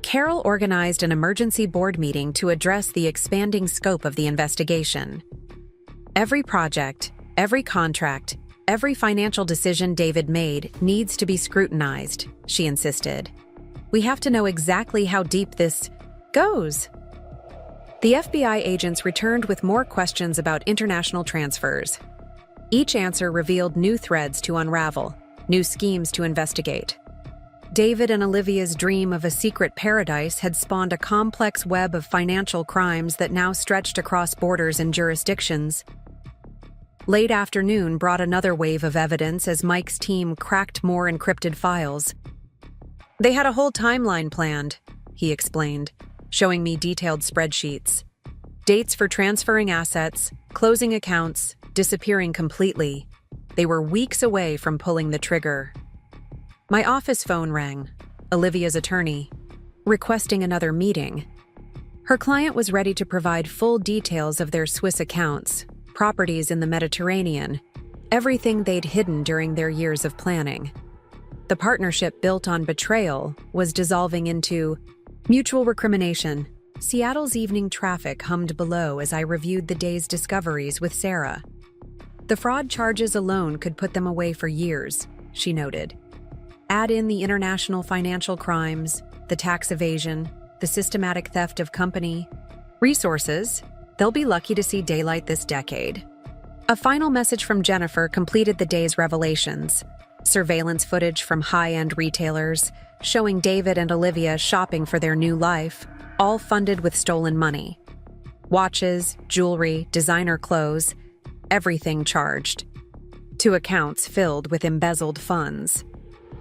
Carol organized an emergency board meeting to address the expanding scope of the investigation. Every project, every contract, every financial decision David made needs to be scrutinized, she insisted. We have to know exactly how deep this goes. The FBI agents returned with more questions about international transfers. Each answer revealed new threads to unravel, new schemes to investigate. David and Olivia's dream of a secret paradise had spawned a complex web of financial crimes that now stretched across borders and jurisdictions. Late afternoon brought another wave of evidence as Mike's team cracked more encrypted files. They had a whole timeline planned, he explained, showing me detailed spreadsheets. Dates for transferring assets, closing accounts, disappearing completely. They were weeks away from pulling the trigger. My office phone rang, Olivia's attorney, requesting another meeting. Her client was ready to provide full details of their Swiss accounts, properties in the Mediterranean, everything they'd hidden during their years of planning. The partnership built on betrayal was dissolving into mutual recrimination. Seattle's evening traffic hummed below as I reviewed the day's discoveries with Sarah. The fraud charges alone could put them away for years, she noted. Add in the international financial crimes, the tax evasion, the systematic theft of company resources, they'll be lucky to see daylight this decade. A final message from Jennifer completed the day's revelations. Surveillance footage from high-end retailers, showing David and Olivia shopping for their new life, all funded with stolen money. Watches, jewelry, designer clothes, everything charged. 2 accounts filled with embezzled funds.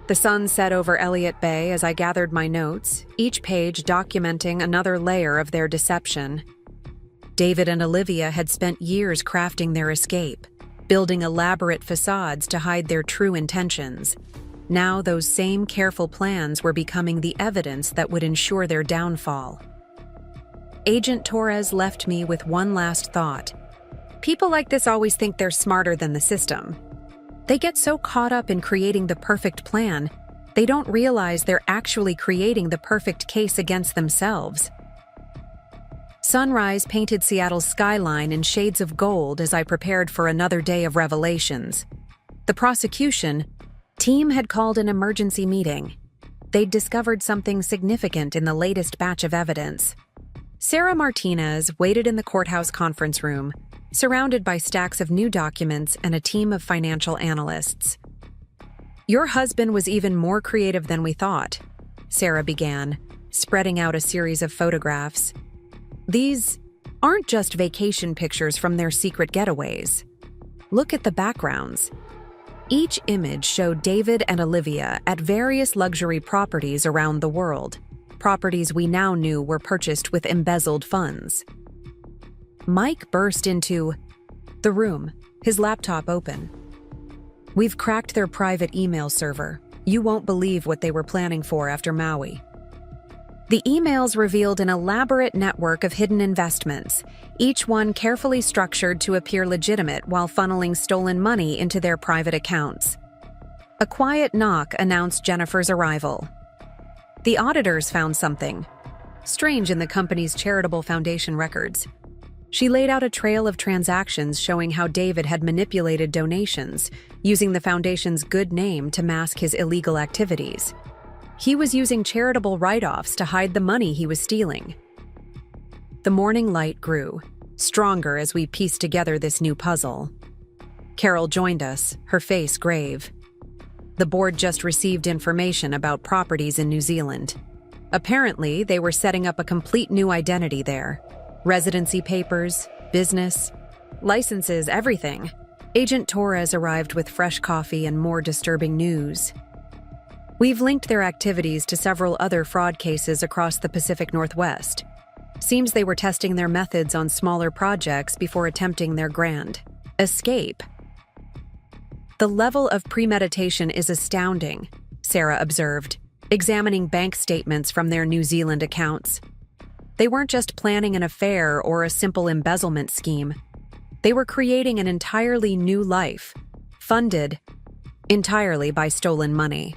The sun set over Elliott Bay as I gathered my notes, each page documenting another layer of their deception. David and Olivia had spent years crafting their escape, building elaborate facades to hide their true intentions. Now those same careful plans were becoming the evidence that would ensure their downfall. Agent Torres left me with one last thought. People like this always think they're smarter than the system. They get so caught up in creating the perfect plan, they don't realize they're actually creating the perfect case against themselves. Sunrise painted Seattle's skyline in shades of gold as I prepared for another day of revelations. The prosecution team had called an emergency meeting. They'd discovered something significant in the latest batch of evidence. Sarah Martinez waited in the courthouse conference room, surrounded by stacks of new documents and a team of financial analysts. "Your husband was even more creative than we thought," Sarah began, spreading out a series of photographs. "These aren't just vacation pictures from their secret getaways. Look at the backgrounds." Each image showed David and Olivia at various luxury properties around the world, properties we now knew were purchased with embezzled funds. Mike burst into the room, his laptop open. "We've cracked their private email server. You won't believe what they were planning for after Maui." The emails revealed an elaborate network of hidden investments, each one carefully structured to appear legitimate while funneling stolen money into their private accounts. A quiet knock announced Jennifer's arrival. The auditors found something strange in the company's charitable foundation records. She laid out a trail of transactions showing how David had manipulated donations, using the foundation's good name to mask his illegal activities. He was using charitable write-offs to hide the money he was stealing. The morning light grew, stronger as we pieced together this new puzzle. Carol joined us, her face grave. The board just received information about properties in New Zealand. Apparently, they were setting up a complete new identity there. Residency papers, business, licenses, everything. Agent Torres arrived with fresh coffee and more disturbing news. "We've linked their activities to several other fraud cases across the Pacific Northwest. Seems they were testing their methods on smaller projects before attempting their grand escape." "The level of premeditation is astounding," Sarah observed, examining bank statements from their New Zealand accounts. They weren't just planning an affair or a simple embezzlement scheme. They were creating an entirely new life, funded entirely by stolen money.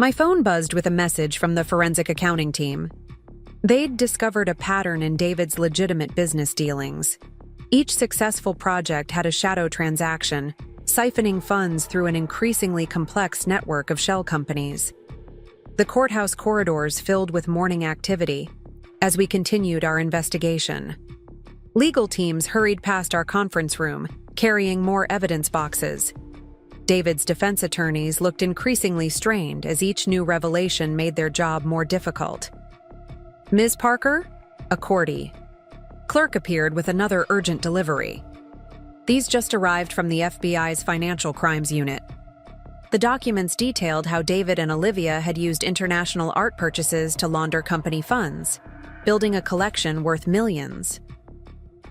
My phone buzzed with a message from the forensic accounting team. They'd discovered a pattern in David's legitimate business dealings. Each successful project had a shadow transaction, siphoning funds through an increasingly complex network of shell companies. The courthouse corridors filled with morning activity as we continued our investigation. Legal teams hurried past our conference room, carrying more evidence boxes. David's defense attorneys looked increasingly strained as each new revelation made their job more difficult. "Ms. Parker?" A courtie clerk appeared with another urgent delivery. "These just arrived from the FBI's Financial Crimes Unit." The documents detailed how David and Olivia had used international art purchases to launder company funds, building a collection worth millions.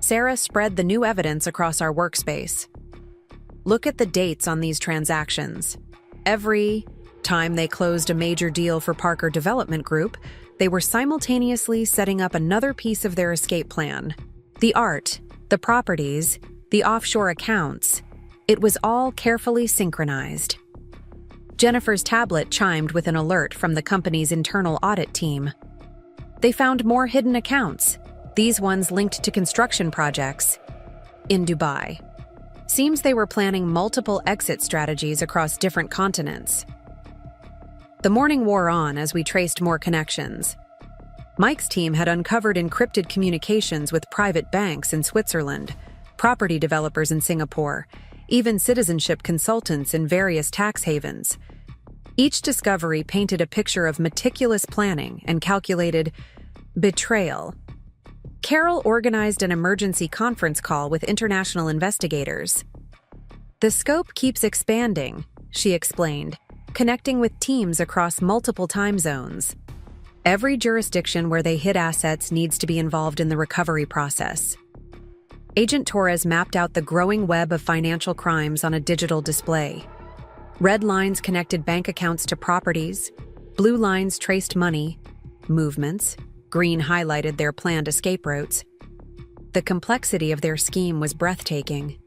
Sarah spread the new evidence across our workspace. "Look at the dates on these transactions. Every time they closed a major deal for Parker Development Group, they were simultaneously setting up another piece of their escape plan. The art, the properties, the offshore accounts. It was all carefully synchronized." Jennifer's tablet chimed with an alert from the company's internal audit team. They found more hidden accounts, these ones linked to construction projects in Dubai. Seems they were planning multiple exit strategies across different continents. The morning wore on as we traced more connections. Mike's team had uncovered encrypted communications with private banks in Switzerland, property developers in Singapore, even citizenship consultants in various tax havens. Each discovery painted a picture of meticulous planning and calculated betrayal. Carol organized an emergency conference call with international investigators. "The scope keeps expanding," she explained, connecting with teams across multiple time zones. Every jurisdiction where they hid assets needs to be involved in the recovery process. Agent Torres mapped out the growing web of financial crimes on a digital display. Red lines connected bank accounts to properties, blue lines traced money movements, green highlighted their planned escape routes. The complexity of their scheme was breathtaking.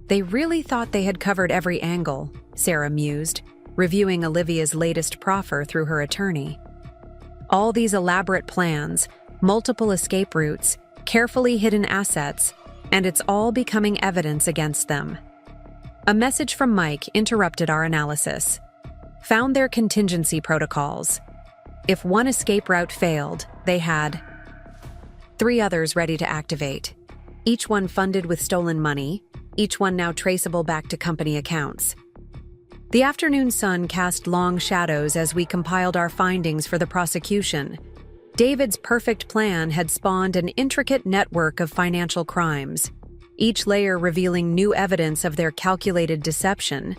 "They really thought they had covered every angle," Sarah mused, reviewing Olivia's latest proffer through her attorney. All these elaborate plans, multiple escape routes, carefully hidden assets, and it's all becoming evidence against them. A message from Mike interrupted our analysis. "Found their contingency protocols. If one escape route failed, they had 3 others ready to activate. Each one funded with stolen money, each one now traceable back to company accounts. The afternoon sun cast long shadows as we compiled our findings for the prosecution. David's perfect plan had spawned an intricate network of financial crimes, each layer revealing new evidence of their calculated deception.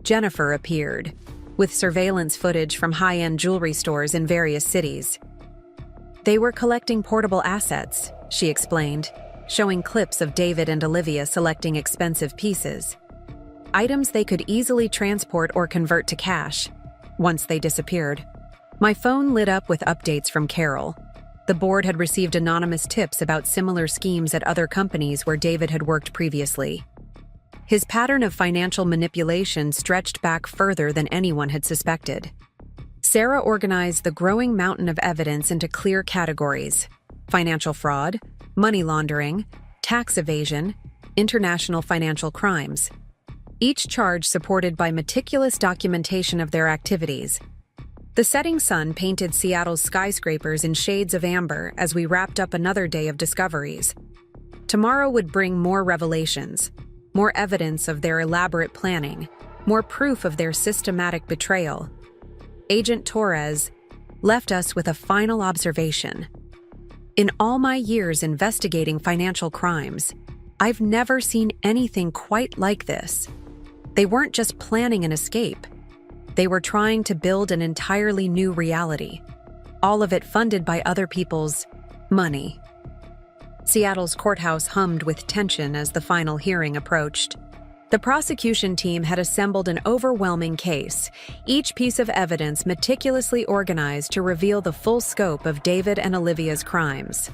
Jennifer appeared, with surveillance footage from high-end jewelry stores in various cities. They were collecting portable assets, she explained, showing clips of David and Olivia selecting expensive pieces. Items they could easily transport or convert to cash, once they disappeared. My phone lit up with updates from Carol. The board had received anonymous tips about similar schemes at other companies where David had worked previously. His pattern of financial manipulation stretched back further than anyone had suspected. Sarah organized the growing mountain of evidence into clear categories: financial fraud, money laundering, tax evasion, international financial crimes. Each charge supported by meticulous documentation of their activities. The setting sun painted Seattle's skyscrapers in shades of amber as we wrapped up another day of discoveries. Tomorrow would bring more revelations, more evidence of their elaborate planning, more proof of their systematic betrayal. Agent Torres left us with a final observation. In all my years investigating financial crimes, I've never seen anything quite like this. They weren't just planning an escape. They were trying to build an entirely new reality, all of it funded by other people's money. Seattle's courthouse hummed with tension as the final hearing approached. The prosecution team had assembled an overwhelming case, each piece of evidence meticulously organized to reveal the full scope of David and Olivia's crimes.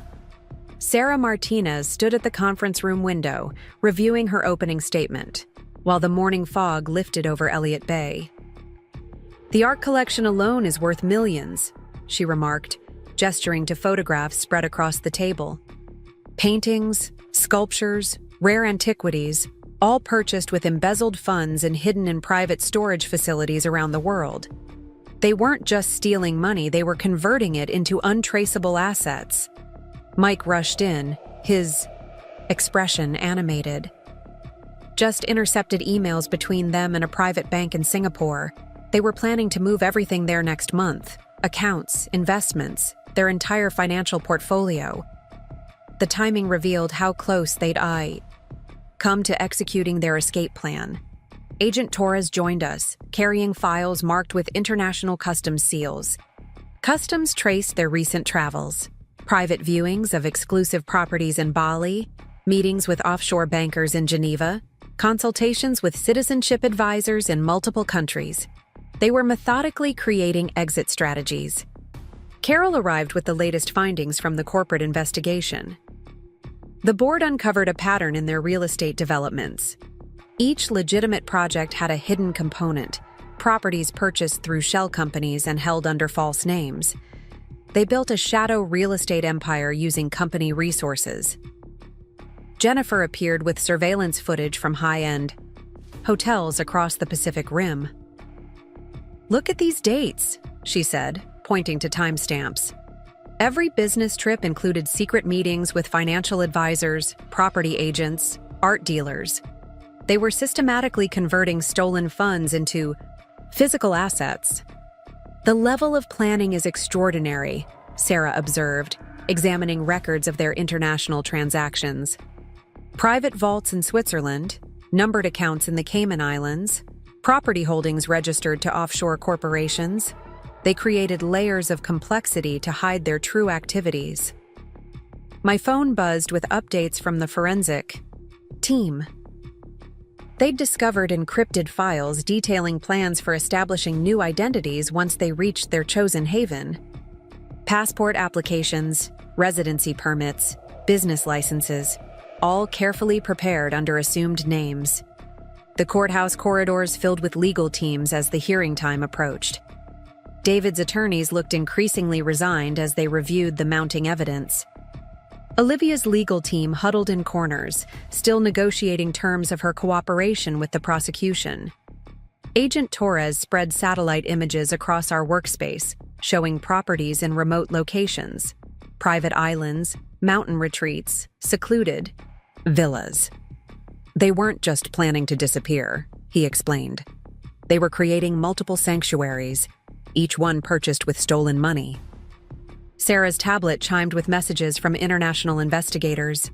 Sarah Martinez stood at the conference room window, reviewing her opening statement, while the morning fog lifted over Elliott Bay. "The art collection alone is worth millions," she remarked, gesturing to photographs spread across the table. Paintings, sculptures, rare antiquities, all purchased with embezzled funds and hidden in private storage facilities around the world. They weren't just stealing money, they were converting it into untraceable assets. Mike rushed in, his expression animated. "Just intercepted emails between them and a private bank in Singapore. They were planning to move everything there next month. Accounts, investments, their entire financial portfolio." The timing revealed how close they'd come to executing their escape plan. Agent Torres joined us, carrying files marked with international customs seals. Customs traced their recent travels, private viewings of exclusive properties in Bali, meetings with offshore bankers in Geneva, consultations with citizenship advisors in multiple countries. They were methodically creating exit strategies. Carol arrived with the latest findings from the corporate investigation. The board uncovered a pattern in their real estate developments. Each legitimate project had a hidden component, properties purchased through shell companies and held under false names. They built a shadow real estate empire using company resources. Jennifer appeared with surveillance footage from high-end hotels across the Pacific Rim. "Look at these dates," she said, pointing to timestamps. Every business trip included secret meetings with financial advisors, property agents, art dealers. They were systematically converting stolen funds into physical assets. "The level of planning is extraordinary," Sarah observed, examining records of their international transactions. Private vaults in Switzerland, numbered accounts in the Cayman Islands, property holdings registered to offshore corporations. They created layers of complexity to hide their true activities. My phone buzzed with updates from the forensic team. They'd discovered encrypted files detailing plans for establishing new identities once they reached their chosen haven. Passport applications, residency permits, business licenses, all carefully prepared under assumed names. The courthouse corridors filled with legal teams as the hearing time approached. David's attorneys looked increasingly resigned as they reviewed the mounting evidence. Olivia's legal team huddled in corners, still negotiating terms of her cooperation with the prosecution. Agent Torres spread satellite images across our workspace, showing properties in remote locations. private islands, mountain retreats, secluded villas. They weren't just planning to disappear, he explained. They were creating multiple sanctuaries, each one purchased with stolen money. Sarah's tablet chimed with messages from international investigators.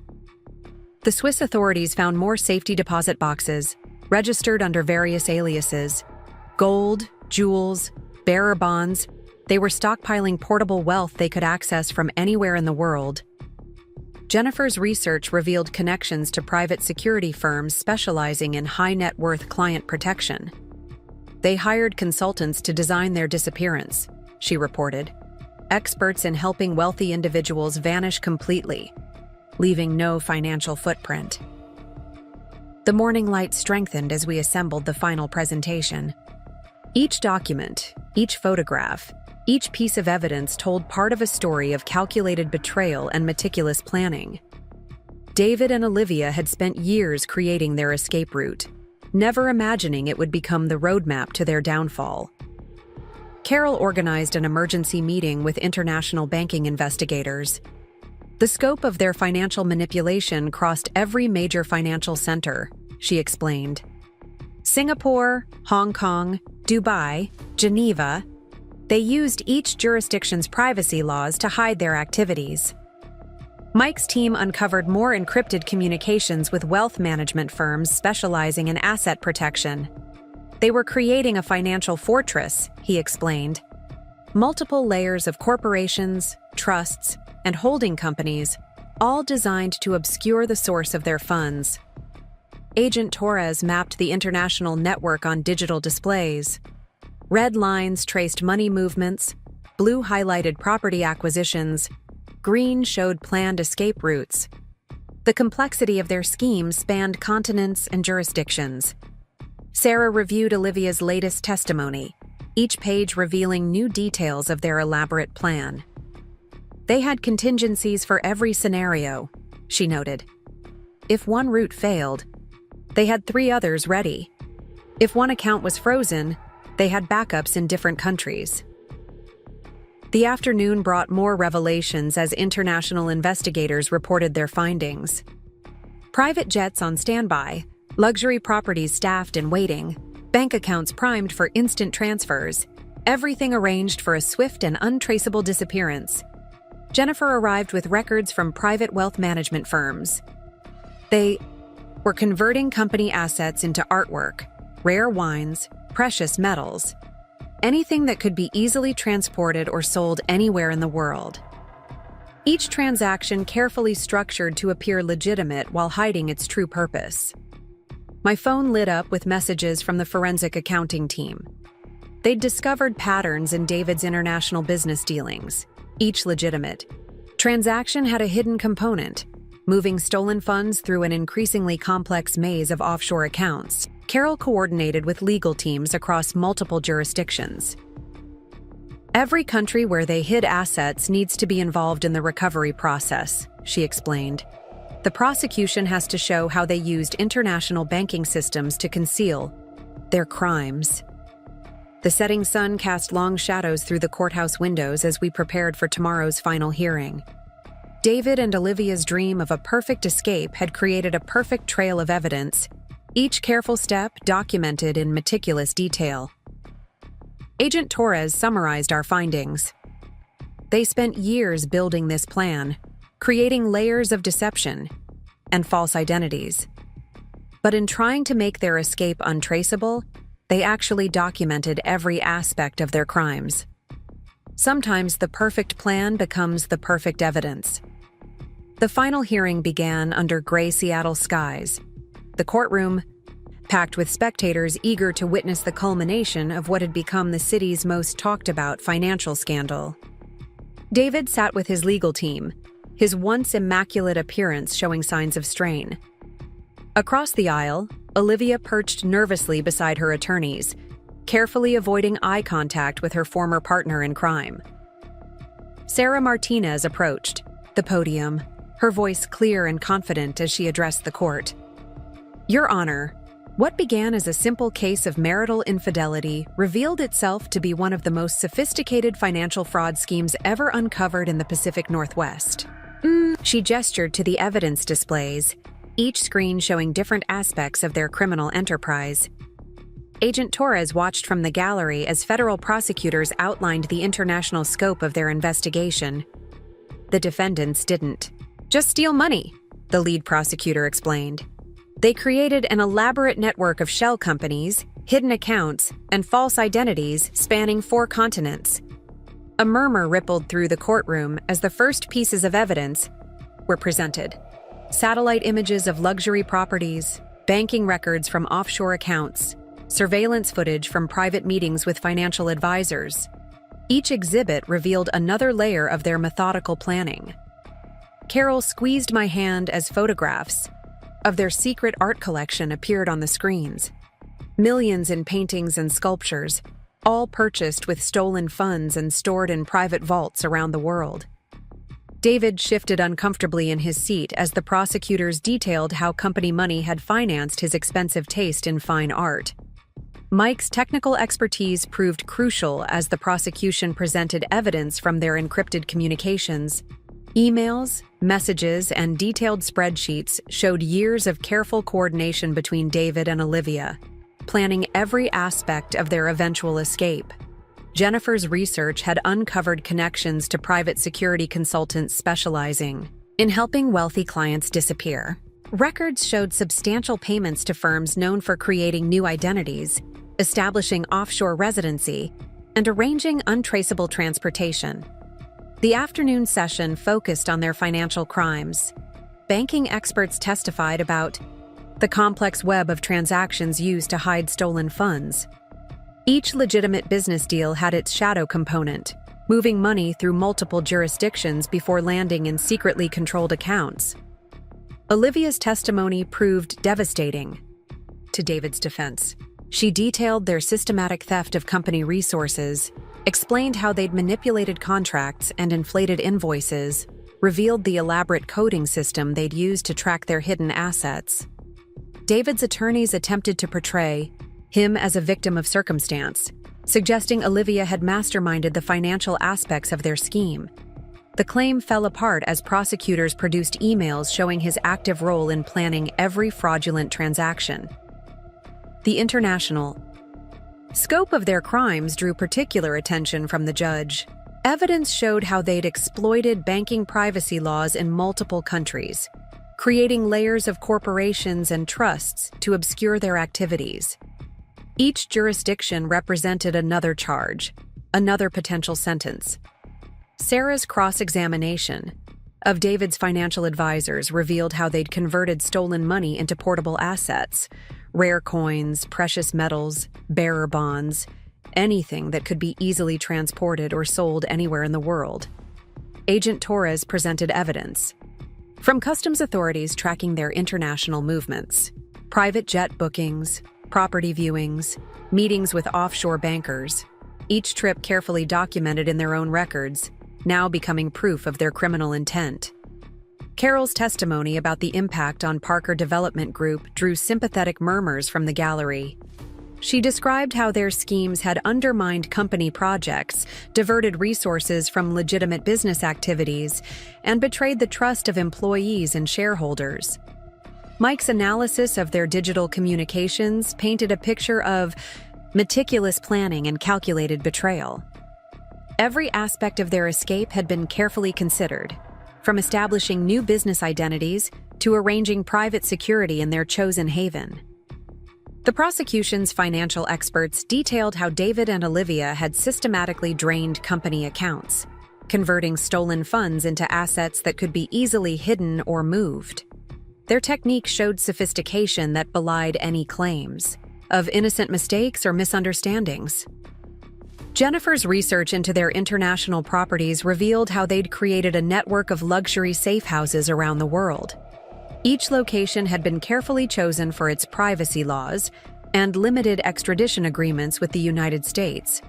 The Swiss authorities found more safety deposit boxes, registered under various aliases. Gold, jewels, bearer bonds. They were stockpiling portable wealth they could access from anywhere in the world. Jennifer's research revealed connections to private security firms specializing in high-net-worth client protection. They hired consultants to design their disappearance, she reported. Experts in helping wealthy individuals vanish completely, leaving no financial footprint. The morning light strengthened as we assembled the final presentation. Each document, each photograph, each piece of evidence told part of a story of calculated betrayal and meticulous planning. David and Olivia had spent years creating their escape route, never imagining it would become the roadmap to their downfall. Carol organized an emergency meeting with international banking investigators. The scope of their financial manipulation crossed every major financial center, she explained. Singapore, Hong Kong, Dubai, Geneva. They used each jurisdiction's privacy laws to hide their activities. Mike's team uncovered more encrypted communications with wealth management firms specializing in asset protection. They were creating a financial fortress, he explained. Multiple layers of corporations, trusts, and holding companies, all designed to obscure the source of their funds. Agent Torres mapped the international network on digital displays. Red lines traced money movements, blue highlighted property acquisitions, green showed planned escape routes. The complexity of their scheme spanned continents and jurisdictions. Sarah reviewed Olivia's latest testimony, each page revealing new details of their elaborate plan. They had contingencies for every scenario, she noted. If one route failed, they had 3 others ready. If one account was frozen, they had backups in different countries. The afternoon brought more revelations as international investigators reported their findings. Private jets on standby, luxury properties staffed and waiting, bank accounts primed for instant transfers, everything arranged for a swift and untraceable disappearance. Jennifer arrived with records from private wealth management firms. They were converting company assets into artwork, rare wines, precious metals, anything that could be easily transported or sold anywhere in the world. Each transaction carefully structured to appear legitimate while hiding its true purpose. My phone lit up with messages from the forensic accounting team. They'd discovered patterns in David's international business dealings, each legitimate. Transaction had a hidden component, moving stolen funds through an increasingly complex maze of offshore accounts. Carol coordinated with legal teams across multiple jurisdictions. Every country where they hid assets needs to be involved in the recovery process, she explained. The prosecution has to show how they used international banking systems to conceal their crimes. The setting sun cast long shadows through the courthouse windows as we prepared for tomorrow's final hearing. David and Olivia's dream of a perfect escape had created a perfect trail of evidence, each careful step documented in meticulous detail. Agent Torres summarized our findings. They spent years building this plan, creating layers of deception and false identities. But in trying to make their escape untraceable, they actually documented every aspect of their crimes. Sometimes the perfect plan becomes the perfect evidence. The final hearing began under gray Seattle skies. The courtroom, packed with spectators eager to witness the culmination of what had become the city's most talked-about financial scandal. David sat with his legal team, his once immaculate appearance showing signs of strain. Across the aisle, Olivia perched nervously beside her attorneys, carefully avoiding eye contact with her former partner in crime. Sarah Martinez approached the podium, her voice clear and confident as she addressed the court. Your Honor, What began as a simple case of marital infidelity revealed itself to be one of the most sophisticated financial fraud schemes ever uncovered in the Pacific Northwest. She gestured to the evidence displays, each screen showing different aspects of their criminal enterprise. Agent Torres watched from the gallery as federal prosecutors outlined the international scope of their investigation. The defendants didn't just steal money, the lead prosecutor explained. They created an elaborate network of shell companies, hidden accounts, and false identities spanning 4 continents. A murmur rippled through the courtroom as the first pieces of evidence were presented. Satellite images of luxury properties, banking records from offshore accounts, surveillance footage from private meetings with financial advisors. Each exhibit revealed another layer of their methodical planning. Carol squeezed my hand as photographs of their secret art collection appeared on the screens. Millions in paintings and sculptures, all purchased with stolen funds and stored in private vaults around the world. David shifted uncomfortably in his seat as the prosecutors detailed how company money had financed his expensive taste in fine art. Mike's technical expertise proved crucial as the prosecution presented evidence from their encrypted communications. Emails, messages, and detailed spreadsheets showed years of careful coordination between David and Olivia, planning every aspect of their eventual escape. Jennifer's research had uncovered connections to private security consultants specializing in helping wealthy clients disappear. Records showed substantial payments to firms known for creating new identities, establishing offshore residency, and arranging untraceable transportation. The afternoon session focused on their financial crimes. Banking experts testified about the complex web of transactions used to hide stolen funds. Each legitimate business deal had its shadow component, moving money through multiple jurisdictions before landing in secretly controlled accounts. Olivia's testimony proved devastating to David's defense. She detailed their systematic theft of company resources, explained how they'd manipulated contracts and inflated invoices, revealed the elaborate coding system they'd used to track their hidden assets. David's attorneys attempted to portray him as a victim of circumstance, suggesting Olivia had masterminded the financial aspects of their scheme. The claim fell apart as prosecutors produced emails showing his active role in planning every fraudulent transaction. The international scope of their crimes drew particular attention from the judge. Evidence showed how they'd exploited banking privacy laws in multiple countries, creating layers of corporations and trusts to obscure their activities. Each jurisdiction represented another charge, another potential sentence. Sarah's cross-examination of David's financial advisors revealed how they'd converted stolen money into portable assets, rare coins, precious metals, bearer bonds, anything that could be easily transported or sold anywhere in the world. Agent Torres presented evidence from customs authorities tracking their international movements, private jet bookings, property viewings, meetings with offshore bankers, each trip carefully documented in their own records, now becoming proof of their criminal intent. Carol's testimony about the impact on Parker Development Group drew sympathetic murmurs from the gallery. She described how their schemes had undermined company projects, diverted resources from legitimate business activities, and betrayed the trust of employees and shareholders. Mike's analysis of their digital communications painted a picture of meticulous planning and calculated betrayal. Every aspect of their escape had been carefully considered, from establishing new business identities to arranging private security in their chosen haven. The prosecution's financial experts detailed how David and Olivia had systematically drained company accounts, converting stolen funds into assets that could be easily hidden or moved. Their technique showed sophistication that belied any claims of innocent mistakes or misunderstandings. Jennifer's research into their international properties revealed how they'd created a network of luxury safe houses around the world. Each location had been carefully chosen for its privacy laws and limited extradition agreements with the United States.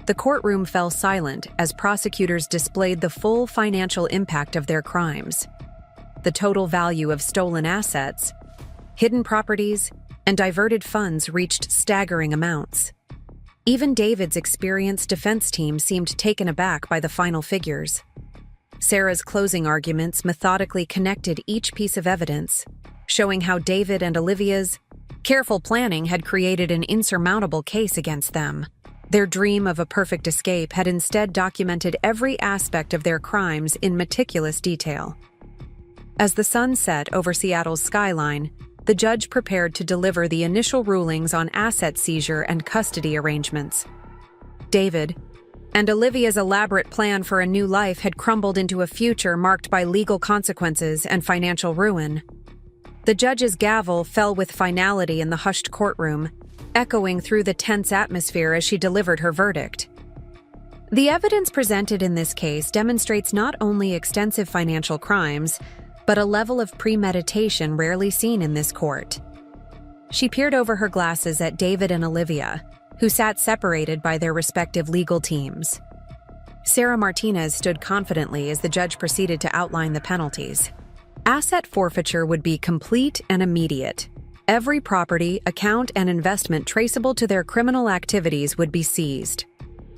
The courtroom fell silent as prosecutors displayed the full financial impact of their crimes. The total value of stolen assets, hidden properties, and diverted funds reached staggering amounts. Even David's experienced defense team seemed taken aback by the final figures. Sarah's closing arguments methodically connected each piece of evidence, showing how David and Olivia's careful planning had created an insurmountable case against them. Their dream of a perfect escape had instead documented every aspect of their crimes in meticulous detail. As the sun set over Seattle's skyline, the judge prepared to deliver the initial rulings on asset seizure and custody arrangements. David and Olivia's elaborate plan for a new life had crumbled into a future marked by legal consequences and financial ruin. The judge's gavel fell with finality in the hushed courtroom, echoing through the tense atmosphere as she delivered her verdict. The evidence presented in this case demonstrates not only extensive financial crimes, but a level of premeditation rarely seen in this court. She peered over her glasses at David and Olivia, who sat separated by their respective legal teams. Sarah Martinez stood confidently as the judge proceeded to outline the penalties. Asset forfeiture would be complete and immediate. Every property, account, and investment traceable to their criminal activities would be seized.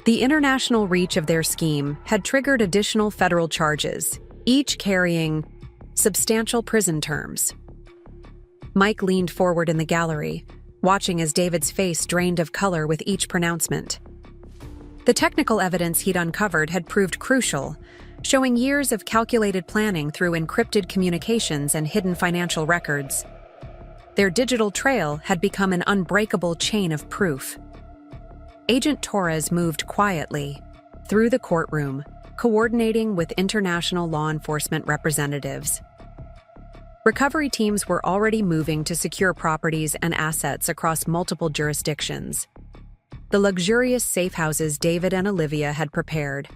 The international reach of their scheme had triggered additional federal charges, each carrying substantial prison terms. Mike leaned forward in the gallery, watching as David's face drained of color with each pronouncement. The technical evidence he'd uncovered had proved crucial, showing years of calculated planning through encrypted communications and hidden financial records. Their digital trail had become an unbreakable chain of proof. Agent Torres moved quietly through the courtroom, coordinating with international law enforcement representatives. Recovery teams were already moving to secure properties and assets across multiple jurisdictions. The luxurious safe houses David and Olivia had prepared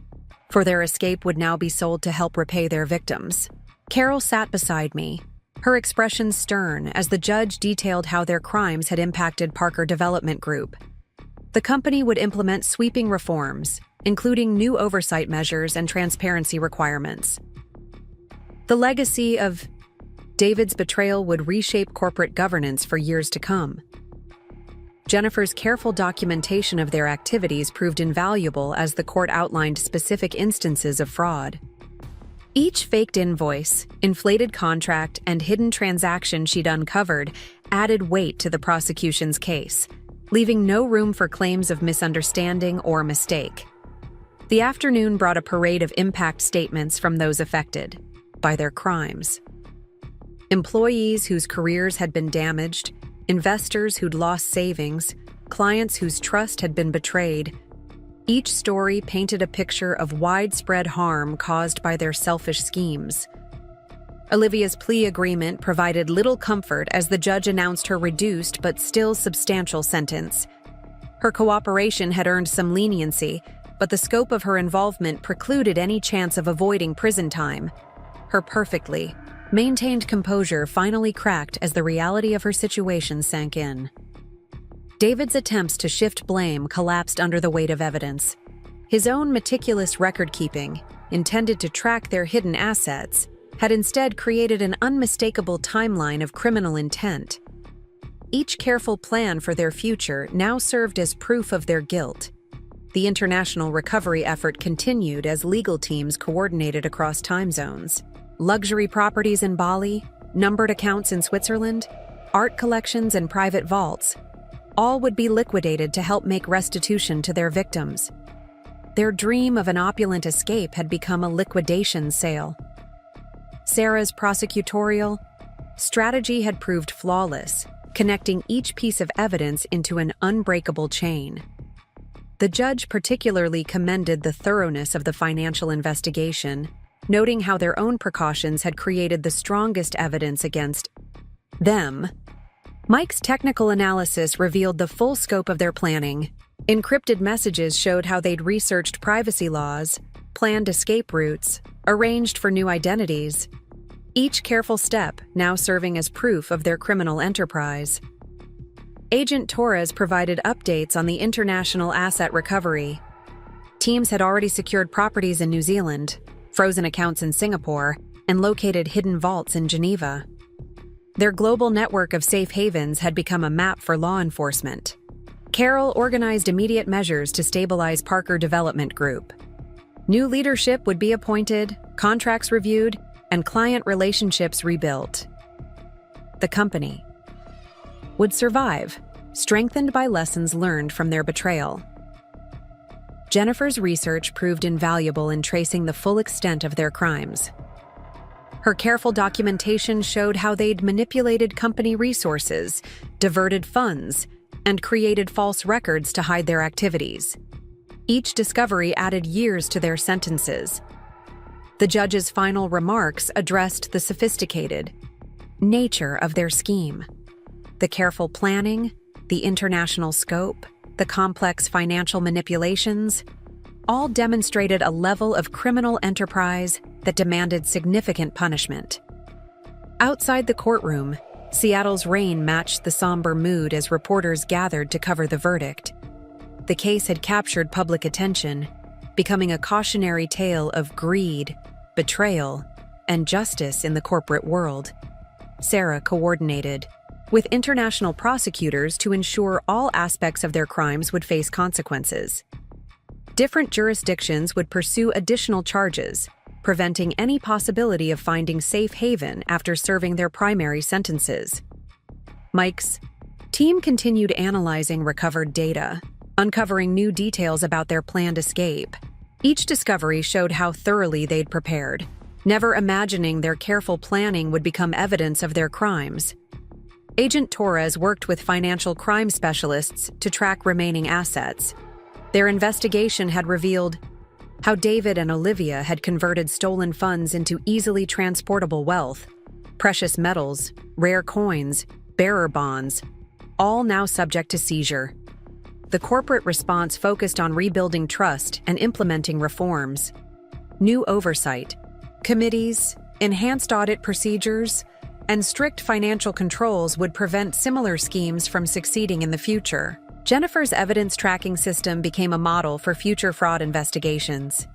for their escape would now be sold to help repay their victims. Carol sat beside me, her expression stern as the judge detailed how their crimes had impacted Parker Development Group. The company would implement sweeping reforms, including new oversight measures and transparency requirements. The legacy of David's betrayal would reshape corporate governance for years to come. Jennifer's careful documentation of their activities proved invaluable as the court outlined specific instances of fraud. Each faked invoice, inflated contract, and hidden transaction she'd uncovered added weight to the prosecution's case, leaving no room for claims of misunderstanding or mistake. The afternoon brought a parade of impact statements from those affected by their crimes. Employees whose careers had been damaged, investors who'd lost savings, clients whose trust had been betrayed. Each story painted a picture of widespread harm caused by their selfish schemes. Olivia's plea agreement provided little comfort as the judge announced her reduced but still substantial sentence. Her cooperation had earned some leniency, but the scope of her involvement precluded any chance of avoiding prison time. Her perfectly maintained composure finally cracked as the reality of her situation sank in. David's attempts to shift blame collapsed under the weight of evidence. His own meticulous record-keeping, intended to track their hidden assets, had instead created an unmistakable timeline of criminal intent. Each careful plan for their future now served as proof of their guilt. The international recovery effort continued as legal teams coordinated across time zones. Luxury properties in Bali, numbered accounts in Switzerland, art collections and private vaults, all would be liquidated to help make restitution to their victims. Their dream of an opulent escape had become a liquidation sale. Sarah's prosecutorial strategy had proved flawless, connecting each piece of evidence into an unbreakable chain. The judge particularly commended the thoroughness of the financial investigation, noting how their own precautions had created the strongest evidence against them. Mike's technical analysis revealed the full scope of their planning. Encrypted messages showed how they'd researched privacy laws, planned escape routes, arranged for new identities, each careful step now serving as proof of their criminal enterprise. Agent Torres provided updates on the international asset recovery. Teams had already secured properties in New Zealand, frozen accounts in Singapore, and located hidden vaults in Geneva. Their global network of safe havens had become a map for law enforcement. Carol organized immediate measures to stabilize Parker Development Group. New leadership would be appointed, contracts reviewed, and client relationships rebuilt. The company would survive, strengthened by lessons learned from their betrayal. Jennifer's research proved invaluable in tracing the full extent of their crimes. Her careful documentation showed how they'd manipulated company resources, diverted funds, and created false records to hide their activities. Each discovery added years to their sentences. The judge's final remarks addressed the sophisticated nature of their scheme. The careful planning, the international scope, the complex financial manipulations, all demonstrated a level of criminal enterprise that demanded significant punishment. Outside the courtroom, Seattle's rain matched the somber mood as reporters gathered to cover the verdict. The case had captured public attention, becoming a cautionary tale of greed, betrayal, and justice in the corporate world. Sarah coordinated with international prosecutors to ensure all aspects of their crimes would face consequences. Different jurisdictions would pursue additional charges, preventing any possibility of finding safe haven after serving their primary sentences. Mike's team continued analyzing recovered data, uncovering new details about their planned escape. Each discovery showed how thoroughly they'd prepared, never imagining their careful planning would become evidence of their crimes. Agent Torres worked with financial crime specialists to track remaining assets. Their investigation had revealed how David and Olivia had converted stolen funds into easily transportable wealth, precious metals, rare coins, bearer bonds, all now subject to seizure. The corporate response focused on rebuilding trust and implementing reforms. New oversight, committees, enhanced audit procedures, and strict financial controls would prevent similar schemes from succeeding in the future. Jennifer's evidence tracking system became a model for future fraud investigations.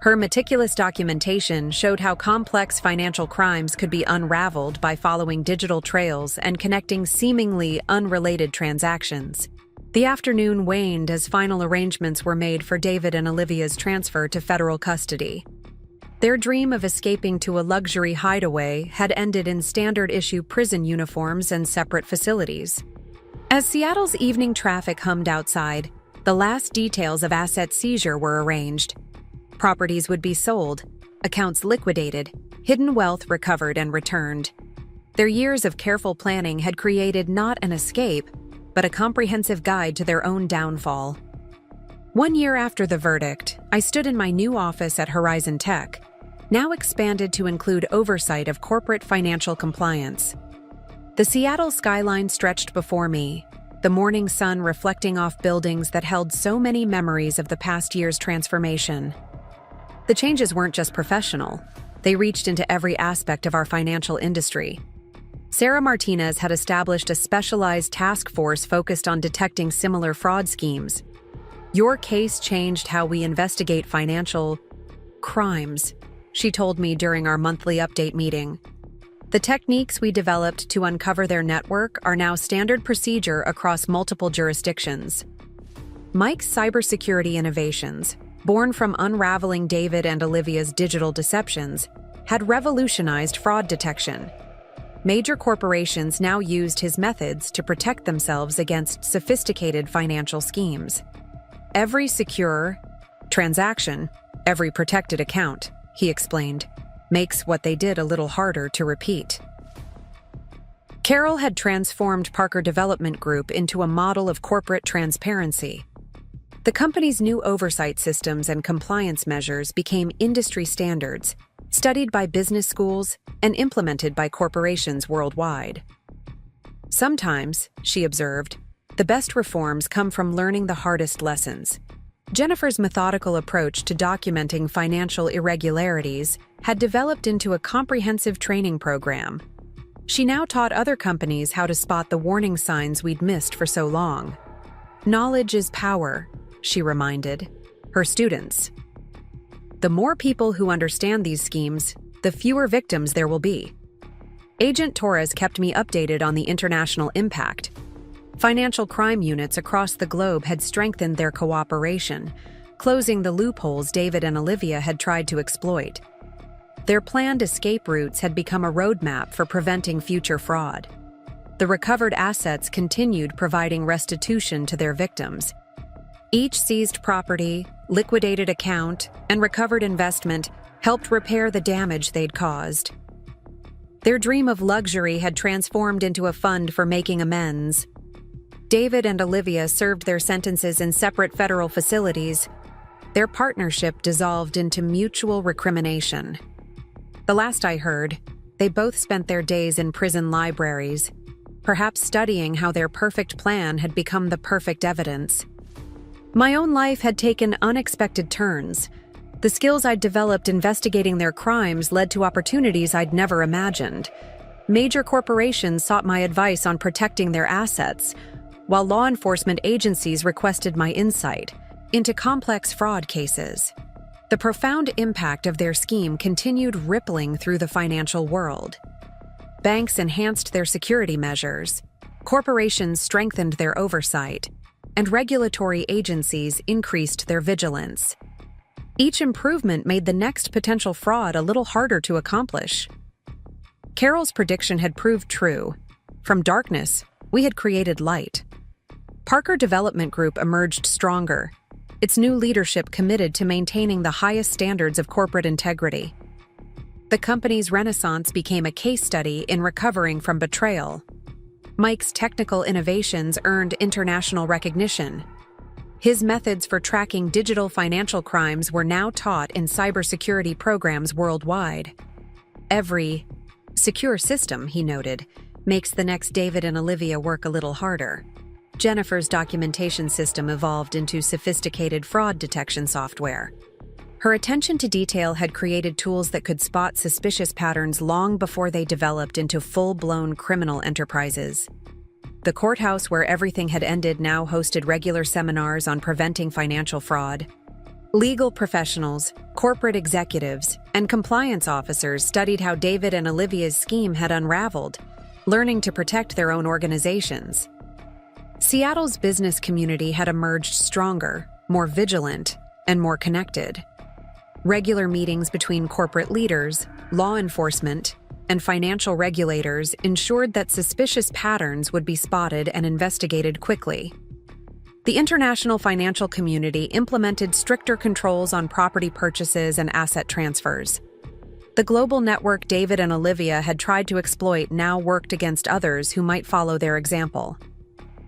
Her meticulous documentation showed how complex financial crimes could be unraveled by following digital trails and connecting seemingly unrelated transactions. The afternoon waned as final arrangements were made for David and Olivia's transfer to federal custody. Their dream of escaping to a luxury hideaway had ended in standard-issue prison uniforms and separate facilities. As Seattle's evening traffic hummed outside, the last details of asset seizure were arranged. Properties would be sold, accounts liquidated, hidden wealth recovered and returned. Their years of careful planning had created not an escape, but a comprehensive guide to their own downfall. 1 year after the verdict, I stood in my new office at Horizon Tech, now expanded to include oversight of corporate financial compliance. The Seattle skyline stretched before me, the morning sun reflecting off buildings that held so many memories of the past year's transformation. The changes weren't just professional, they reached into every aspect of our financial industry. Sarah Martinez had established a specialized task force focused on detecting similar fraud schemes. "Your case changed how we investigate financial crimes," she told me during our monthly update meeting. "The techniques we developed to uncover their network are now standard procedure across multiple jurisdictions." Mike's cybersecurity innovations, born from unraveling David and Olivia's digital deceptions, had revolutionized fraud detection. Major corporations now used his methods to protect themselves against sophisticated financial schemes. "Every secure transaction, every protected account," he explained, "makes what they did a little harder to repeat." Carol had transformed Parker Development Group into a model of corporate transparency. The company's new oversight systems and compliance measures became industry standards, studied by business schools and implemented by corporations worldwide. "Sometimes," she observed, "the best reforms come from learning the hardest lessons." Jennifer's methodical approach to documenting financial irregularities had developed into a comprehensive training program. She now taught other companies how to spot the warning signs we'd missed for so long. "Knowledge is power," she reminded her students. "The more people who understand these schemes, the fewer victims there will be." Agent Torres kept me updated on the international impact. Financial crime units across the globe had strengthened their cooperation, closing the loopholes David and Olivia had tried to exploit. Their planned escape routes had become a roadmap for preventing future fraud. The recovered assets continued providing restitution to their victims. Each seized property, liquidated account, and recovered investment helped repair the damage they'd caused. Their dream of luxury had transformed into a fund for making amends. David and Olivia served their sentences in separate federal facilities. Their partnership dissolved into mutual recrimination. The last I heard, they both spent their days in prison libraries, perhaps studying how their perfect plan had become the perfect evidence. My own life had taken unexpected turns. The skills I'd developed investigating their crimes led to opportunities I'd never imagined. Major corporations sought my advice on protecting their assets, while law enforcement agencies requested my insight into complex fraud cases. The profound impact of their scheme continued rippling through the financial world. Banks enhanced their security measures, corporations strengthened their oversight, and regulatory agencies increased their vigilance. Each improvement made the next potential fraud a little harder to accomplish. Carol's prediction had proved true. From darkness, we had created light. Parker Development Group emerged stronger, its new leadership committed to maintaining the highest standards of corporate integrity. The company's renaissance became a case study in recovering from betrayal. Mike's technical innovations earned international recognition. His methods for tracking digital financial crimes were now taught in cybersecurity programs worldwide. Every secure system, he noted, makes the next David and Olivia work a little harder. Jennifer's documentation system evolved into sophisticated fraud detection software. Her attention to detail had created tools that could spot suspicious patterns long before they developed into full-blown criminal enterprises. The courthouse where everything had ended now hosted regular seminars on preventing financial fraud. Legal professionals, corporate executives, and compliance officers studied how David and Olivia's scheme had unraveled, learning to protect their own organizations. Seattle's business community had emerged stronger, more vigilant, and more connected. Regular meetings between corporate leaders, law enforcement, and financial regulators ensured that suspicious patterns would be spotted and investigated quickly. The international financial community implemented stricter controls on property purchases and asset transfers. The global network David and Olivia had tried to exploit now worked against others who might follow their example.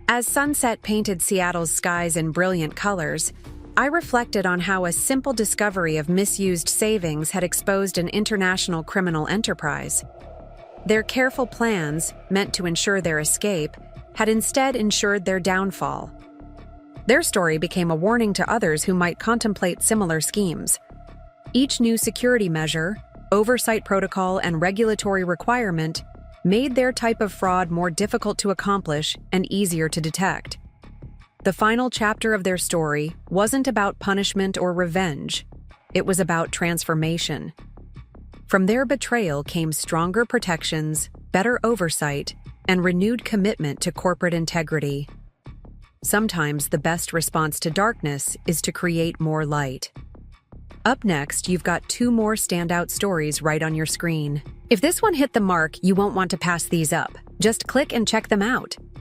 As sunset painted Seattle's skies in brilliant colors, I reflected on how a simple discovery of misused savings had exposed an international criminal enterprise. Their careful plans, meant to ensure their escape, had instead ensured their downfall. Their story became a warning to others who might contemplate similar schemes. Each new security measure, oversight protocol, and regulatory requirement made their type of fraud more difficult to accomplish and easier to detect. The final chapter of their story wasn't about punishment or revenge. It was about transformation. From their betrayal came stronger protections, better oversight, and renewed commitment to corporate integrity. Sometimes the best response to darkness is to create more light. Up next, you've got 2 more standout stories right on your screen. If this one hit the mark, you won't want to pass these up. Just click and check them out.